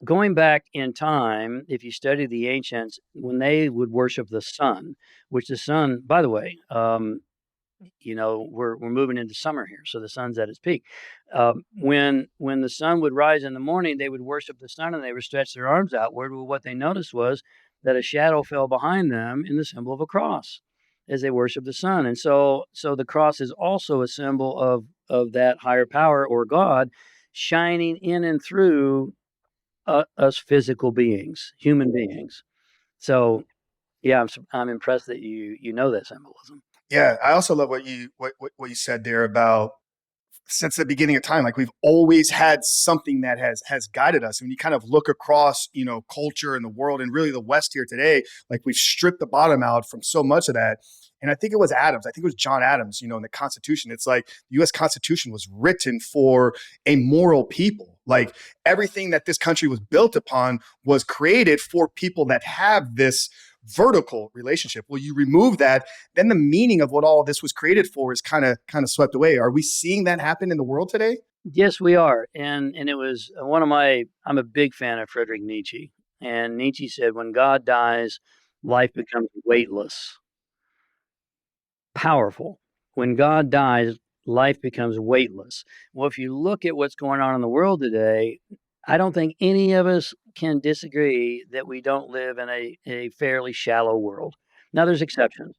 going back in time, if you study the ancients, when they would worship the sun, which the sun, by the way, we're moving into summer here, so the sun's at its peak. When the sun would rise in the morning, they would worship the sun and they would stretch their arms outward. Well, what they noticed was that a shadow fell behind them in the symbol of a cross as they worship the sun. And so the cross is also a symbol of that higher power or God shining in and through us physical beings, human beings. So yeah, I'm impressed that you know that symbolism. Yeah, I also love what you said there about since the beginning of time, like we've always had something that has guided us. When you kind of look across, culture and the world and really the West here today, like we've stripped the bottom out from so much of that. And I think it was Adams. I think it was John Adams, in the Constitution. It's like the US Constitution was written for a moral people. Like everything that this country was built upon was created for people that have this vertical relationship. Well, you remove that, then the meaning of what all of this was created for is kind of swept away. Are we seeing that happen in the world today? Yes, we are, and it was one of my. I'm a big fan of Friedrich Nietzsche, and Nietzsche said, "When God dies, life becomes weightless, powerful. When God dies, life becomes weightless." Well, if you look at what's going on in the world today, I don't think any of us can disagree that we don't live in a fairly shallow world. Now, there's exceptions.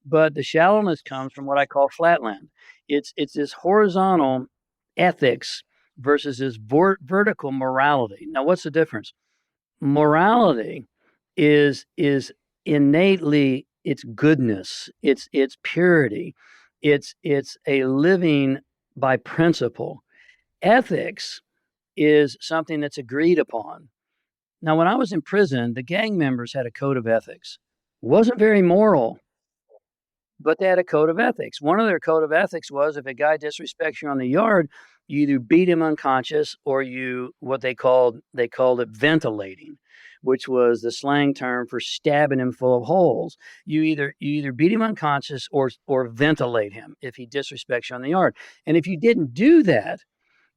But the shallowness comes from what I call flatland. It's this horizontal ethics versus this vertical morality. Now, what's the difference? Morality is innately it's goodness, it's purity, it's a living by principle. Ethics is something that's agreed upon. Now, when I was in prison, the gang members had a code of ethics. It wasn't very moral, but they had a code of ethics. One of their code of ethics was if a guy disrespects you on the yard, you either beat him unconscious or you what they called it ventilating, which was the slang term for stabbing him full of holes. You either beat him unconscious or ventilate him if he disrespects you on the yard. And if you didn't do that,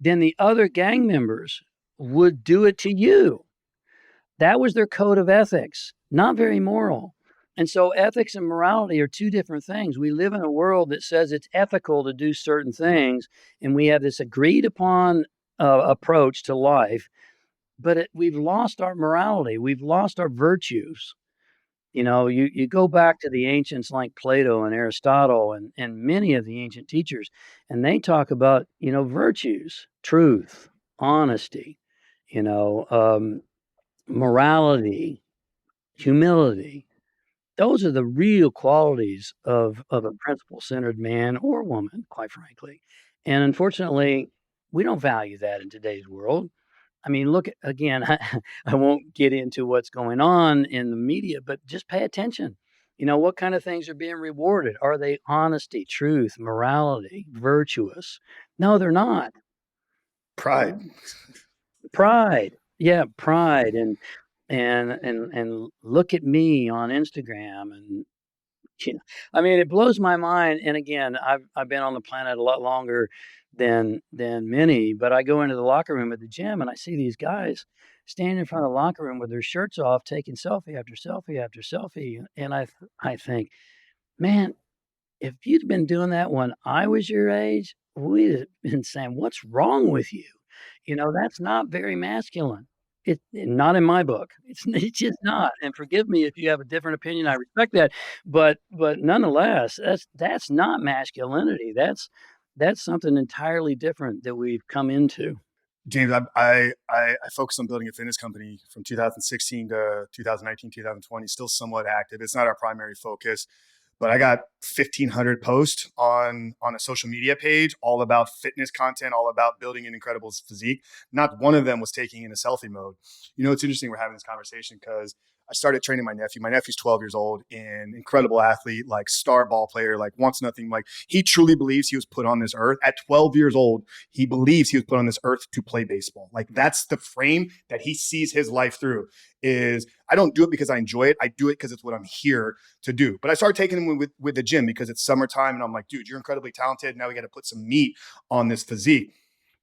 then the other gang members would do it to you. That was their code of ethics, not very moral. And so ethics and morality are two different things. We live in a world that says it's ethical to do certain things, and we have this agreed upon approach to life, but we've lost our morality. We've lost our virtues. You go back to the ancients like Plato and Aristotle and many of the ancient teachers, and they talk about, virtues, truth, honesty, you know, um, morality, humility. Those are the real qualities of a principle-centered man or woman, quite frankly. And unfortunately, we don't value that in today's world. I mean, look at again, I won't get into what's going on in the media, but just pay attention. What kind of things are being rewarded? Are they honesty, truth, morality, virtuous? No, they're not. Pride. Pride. Yeah, pride and look at me on Instagram and I mean, it blows my mind. And again, I've been on the planet a lot longer than many, but I go into the locker room at the gym and I see these guys standing in front of the locker room with their shirts off, taking selfie after selfie after selfie, and I think, man, if you'd been doing that when I was your age, we'd have been saying, "What's wrong with you?" That's not very masculine. Not in my book. It's just not, and forgive me if you have a different opinion, I respect that, but nonetheless, that's not masculinity. That's something entirely different that we've come into. James, I focused on building a fitness company from 2016 to 2019, 2020, still somewhat active. It's not our primary focus, but I got 1,500 posts on a social media page, all about fitness content, all about building an incredible physique. Not one of them was taking in a selfie mode. It's interesting we're having this conversation because I started training my nephew. My nephew's 12 years old, and incredible athlete, like star ball player, like wants nothing. Like he truly believes he was put on this earth at 12 years old. He believes he was put on this earth to play baseball. Like that's the frame that he sees his life through. Is I don't do it because I enjoy it. I do it because it's what I'm here to do. But I started taking him with the gym because it's summertime, and I'm like, dude, you're incredibly talented. Now we got to put some meat on this physique.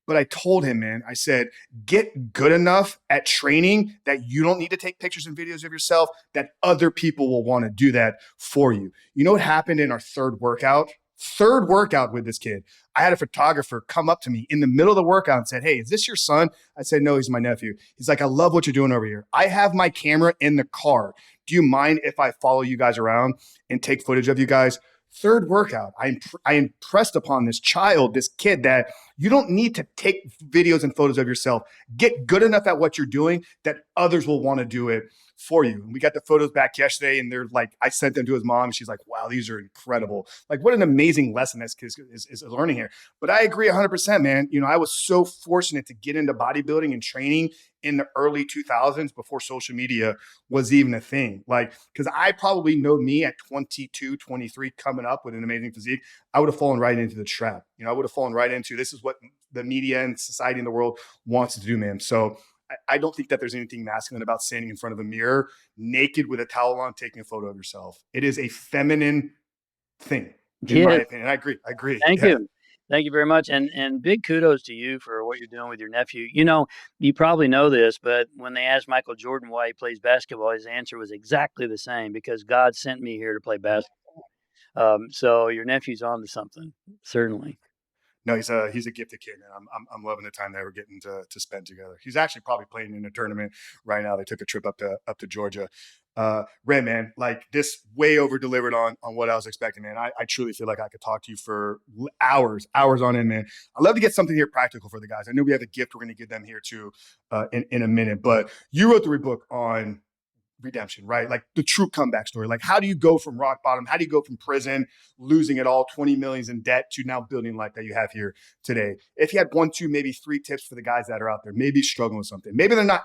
But I told him, man, I said, get good enough at training that you don't need to take pictures and videos of yourself, that other people will want to do that for you. You know what happened in our third workout? Third workout with this kid. I had a photographer come up to me in the middle of the workout and said, "Hey, is this your son?" I said, "No, he's my nephew." He's like, "I love what you're doing over here. I have my camera in the car. Do you mind if I follow you guys around and take footage of you guys?" Third workout, I impressed upon this child, this kid, that you don't need to take videos and photos of yourself. Get good enough at what you're doing that others will want to do it for you. And we got the photos back yesterday, and they're like, I sent them to his mom, and she's like, "Wow, these are incredible." Like, what an amazing lesson this kid is learning here. But I agree 100%, man. I was so fortunate to get into bodybuilding and training in the early 2000s before social media was even a thing. Like, because I probably know me at 22, 23, coming up with an amazing physique, I would have fallen right into the trap. I would have fallen right into this is what the media and society in the world wants to do, man. So I don't think that there's anything masculine about standing in front of a mirror naked with a towel on, taking a photo of yourself. It is a feminine thing, in my Yeah, opinion. I agree. I agree. thank Yeah. you. Thank you very much, and big kudos to you for what you're doing with your nephew. You probably know this, but when they asked Michael Jordan why he plays basketball, his answer was exactly the same, "Because God sent me here to play basketball." So your nephew's on to something, certainly. No, he's a gifted kid, and I'm loving the time that we're getting to spend together. He's actually probably playing in a tournament right now. They took a trip up to Georgia. Ren, man, like this way over delivered on what I was expecting, man. I truly feel like I could talk to you for hours on end, man. I'd love to get something here practical for the guys. I know we have a gift we're going to give them here too in a minute, but you wrote the book on redemption, right? Like the true comeback story. Like, how do you go from rock bottom? How do you go from prison, losing it all, 20 millions in debt, to now building life that you have here today? If you had one, two, maybe three tips for the guys that are out there, maybe struggling with something, maybe they're not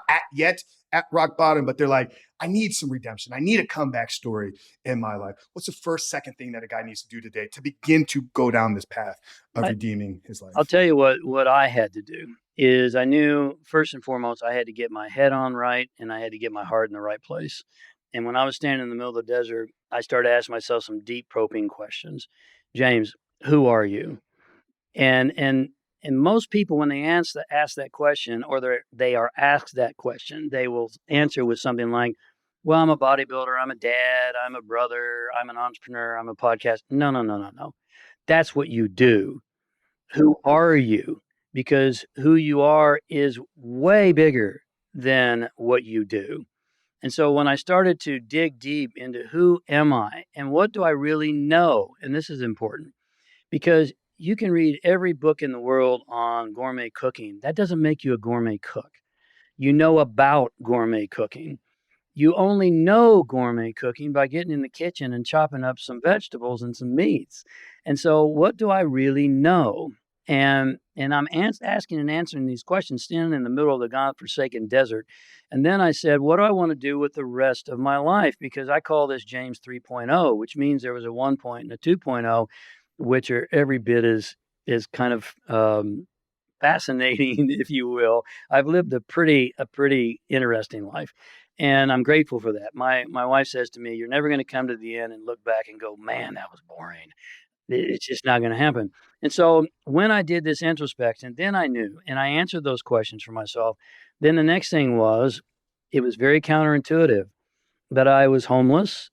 at rock bottom, but they're like, I need some redemption. I need a comeback story in my life. What's the first, second thing that a guy needs to do today to begin to go down this path of I, redeeming his I'll life? tell you what I had to do is I knew first and foremost I had to get my head on right and I had to get my heart in the right place. And when I was standing in the middle of the desert, I started asking myself some deep probing questions. James, who are you? And and and most people when they ask that question or they are asked that question, they will answer with something like, "Well, I'm a bodybuilder, I'm a dad, I'm a brother, I'm an entrepreneur, I'm a podcast." No, no, no, no, no. That's what you do. Who are you? Because who you are is way bigger than what you do. And so when I started to dig deep into who am I and what do I really know, and this is important because you can read every book in the world on gourmet cooking. That doesn't make you a gourmet cook. You know about gourmet cooking. You only know gourmet cooking by getting in the kitchen and chopping up some vegetables and some meats. And so, what do I really know? And I'm asking and answering these questions, standing in the middle of the godforsaken desert. And then I said, what do I want to do with the rest of my life? Because I call this James 3.0, which means there was a 1 and a 2.0, which are every bit as kind of fascinating, if you will. I've lived a pretty interesting life, and I'm grateful for that. My wife says to me, "You're never going to come to the end and look back and go, man, that was boring. It's just not going to happen." And so when I did this introspection, then I knew, and I answered those questions for myself. Then the next thing was, it was very counterintuitive that I was homeless.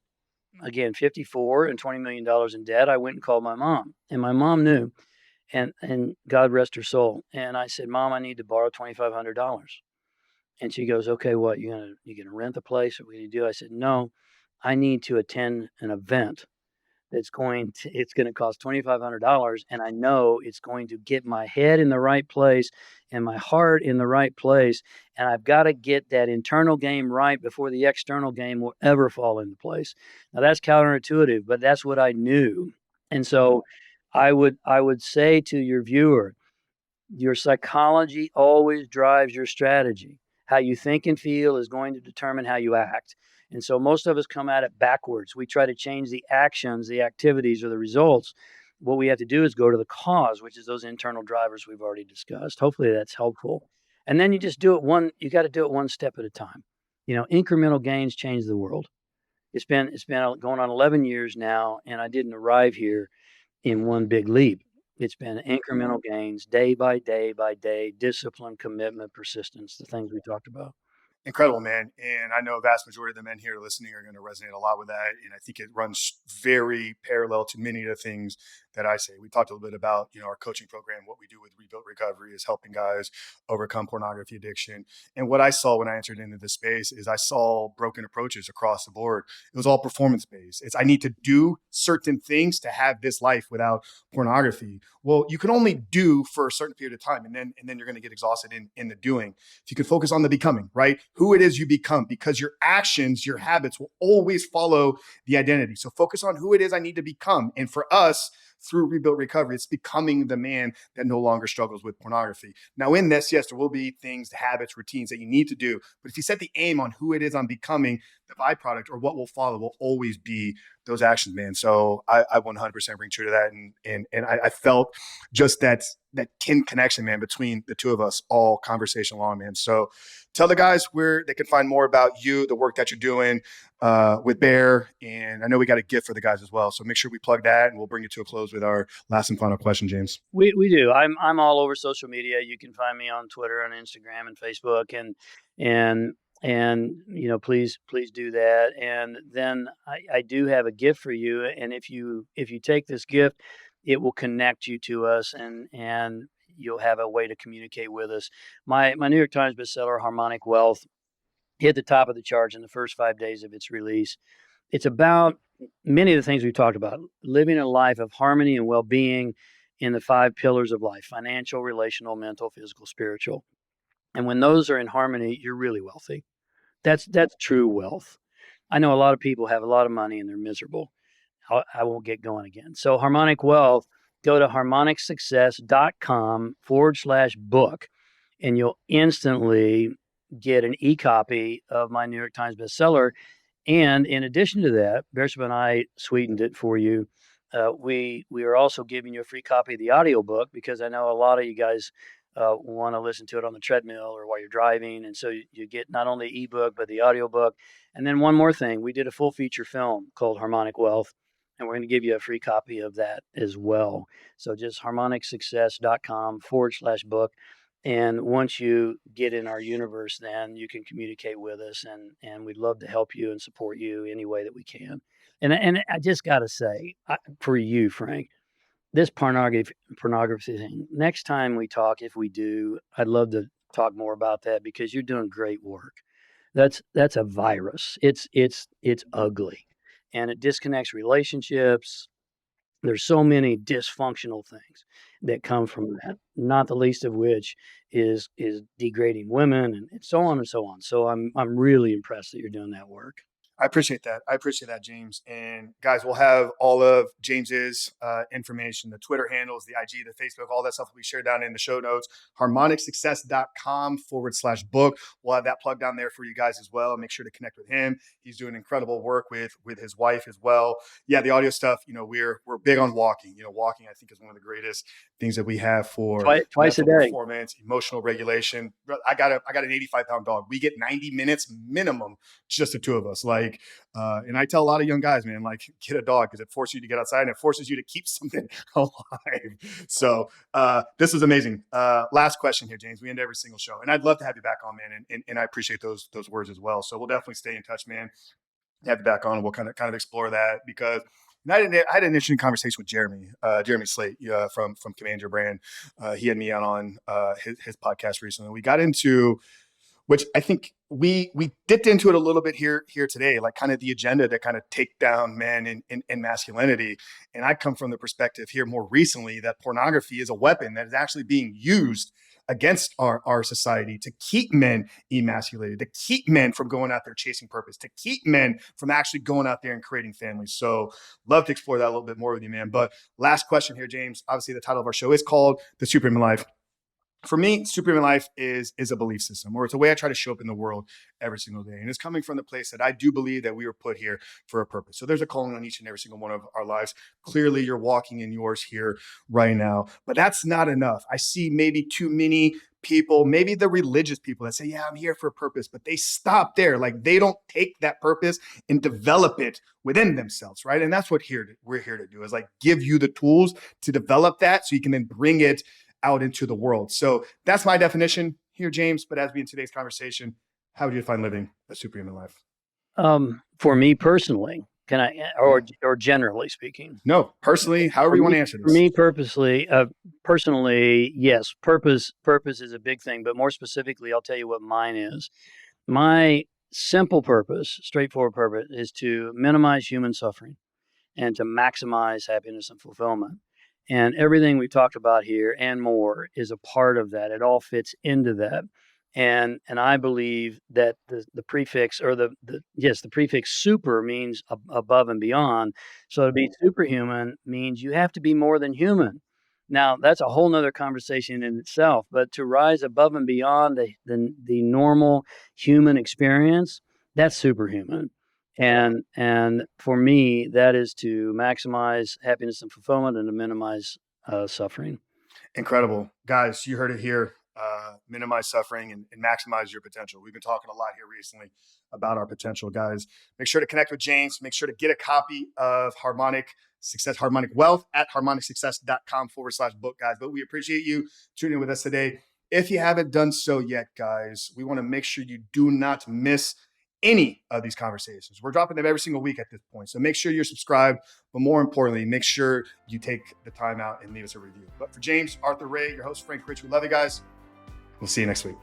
Again, 54 and $20 million in debt. I went and called my mom, and my mom knew and God rest her soul. And I said, "Mom, I need to borrow $2,500." And she goes, "Okay, what you gonna rent the place? What are you gonna do?" I said, "No, I need to attend an event it's gonna cost $2,500, and I know it's going to get my head in the right place and my heart in the right place, and I've got to get that internal game right before the external game will ever fall into place." Now that's counterintuitive, but that's what I knew. And so I would say to your viewer, your psychology always drives your strategy. How you think and feel is going to determine how you act. And so most of us come at it backwards. We try to change the actions, the activities, or the results. What we have to do is go to the cause, which is those internal drivers we've already discussed. Hopefully that's helpful. And then you got to do it one step at a time. Incremental gains change the world. It's been going on 11 years now, and I didn't arrive here in one big leap. It's been incremental gains day by day by day, discipline, commitment, persistence, the things we talked about. Incredible, man. And I know a vast majority of the men here listening are going to resonate a lot with that. And I think it runs very parallel to many of the things that I say. We talked a little bit about, our coaching program. What we do with Rebuilt Recovery is helping guys overcome pornography addiction. And what I saw when I entered into this space is I saw broken approaches across the board. It was all performance based. It's I need to do certain things to have this life without pornography. Well, you can only do for a certain period of time, and then you're going to get exhausted in the doing. If you could focus on the becoming, right? Who it is you become, because your actions, your habits will always follow the identity. So focus on who it is I need to become. And for us, through Rebuilt Recovery, it's becoming the man that no longer struggles with pornography. Now, in this, yes, there will be things, habits, routines that you need to do. But if you set the aim on who it is I'm becoming, the byproduct or what will follow will always be those actions, man. So I 100% ring true to that. And I felt just that kin connection, man, between the two of us all conversation long, man. So tell the guys where they can find more about you, the work that you're doing with Bear. And I know we got a gift for the guys as well. So make sure we plug that, and we'll bring it to a close with our last and final question, James. We do. I'm all over social media. You can find me on Twitter and Instagram and Facebook and please do that. And then I do have a gift for you. And if you take this gift, it will connect you to us and you'll have a way to communicate with us. My New York Times bestseller, Harmonic Wealth, hit the top of the charts in the first 5 days of its release. It's about many of the things we've talked about, living a life of harmony and well-being in the 5 pillars of life: financial, relational, mental, physical, spiritual. And when those are in harmony, you're really wealthy. That's true wealth. I know a lot of people have a lot of money and they're miserable. I won't get going again. So Harmonic Wealth, go to harmonicsuccess.com/book, and you'll instantly get an e-copy of my New York Times bestseller. And in addition to that, Beersheba and I sweetened it for you. We are also giving you a free copy of the audiobook because I know a lot of you guys want to listen to it on the treadmill or while you're driving, and so you get not only the ebook but the audiobook. And then one more thing, we did a full feature film called Harmonic Wealth, and we're going to give you a free copy of that as well. So just harmonicsuccess.com/book. And once you get in our universe, then you can communicate with us, and we'd love to help you and support you any way that we can. And I just got to say, for you, Frank, this pornography thing. Next time we talk, if we do, I'd love to talk more about that because you're doing great work. That's a virus. It's ugly, and it disconnects relationships. There's so many dysfunctional things that come from that, not the least of which is degrading women and so on and so on. So I'm really impressed that you're doing that work. I appreciate that. I appreciate that, James. And guys, we'll have all of James's information, the Twitter handles, the IG, the Facebook, all that stuff will be shared down in the show notes. harmonicsuccess.com/book. We'll have that plug down there for you guys as well. Make sure to connect with him. He's doing incredible work with his wife as well. Yeah, the audio stuff, we're big on walking. Walking, I think, is one of the greatest things that we have for Twice a mental day. performance, emotional regulation. I got an 85-pound dog. We get 90 minutes minimum, just the two of us. And I tell a lot of young guys, man, get a dog because it forces you to get outside and it forces you to keep something alive. So this is amazing. Last question here, James. We end every single show, and I'd love to have you back on, man. And I appreciate those words as well. So we'll definitely stay in touch, man. Have you back on, and we'll kind of explore that because. And I had an interesting conversation with Jeremy Slate from Command Your Brand. He had me out on his podcast recently. We got into, which I think we dipped into it a little bit here today, like kind of the agenda to kind of take down men and masculinity. And I come from the perspective here more recently that pornography is a weapon that is actually being used against our society to keep men emasculated, to keep men from going out there chasing purpose, to keep men from actually going out there and creating families. So love to explore that a little bit more with you, man. But last question here, James. Obviously, the title of our show is called The Superhuman Life. For me, superhuman life is a belief system, or it's a way I try to show up in the world every single day. And it's coming from the place that I do believe that we were put here for a purpose. So there's a calling on each and every single one of our lives. Clearly, you're walking in yours here right now, but that's not enough. I see maybe too many people, maybe the religious people that say, yeah, I'm here for a purpose, but they stop there. Like they don't take that purpose and develop it within themselves, right? And that's what we're here to do is like give you the tools to develop that so you can then bring it out into the world. So that's my definition here, James. But as we in today's conversation, how would you define living a superhuman life? For me personally, can I, or generally speaking? No, personally, however you want to answer For this. me, personally, yes, purpose is a big thing. But more specifically, I'll tell you what mine is. My simple purpose, straightforward purpose, is to minimize human suffering and to maximize happiness and fulfillment. And everything we talked about here and more is a part of that. It all fits into that. And I believe that the prefix or the prefix super means above and beyond. So to be superhuman means you have to be more than human. Now that's a whole nother conversation in itself, but to rise above and beyond the normal human experience, that's superhuman. And for me, that is to maximize happiness and fulfillment and to minimize suffering. Incredible. Guys, you heard it here. Minimize suffering and maximize your potential. We've been talking a lot here recently about our potential, guys. Make sure to connect with James. Make sure to get a copy of Harmonic Wealth at harmonicsuccess.com/book, guys. But we appreciate you tuning in with us today. If you haven't done so yet, guys, we want to make sure you do not miss any of these conversations. We're dropping them every single week at this point. So make sure you're subscribed, but more importantly, make sure you take the time out and leave us a review. But for James, Arthur Ray, your host, Frank Rich, we love you guys. We'll see you next week.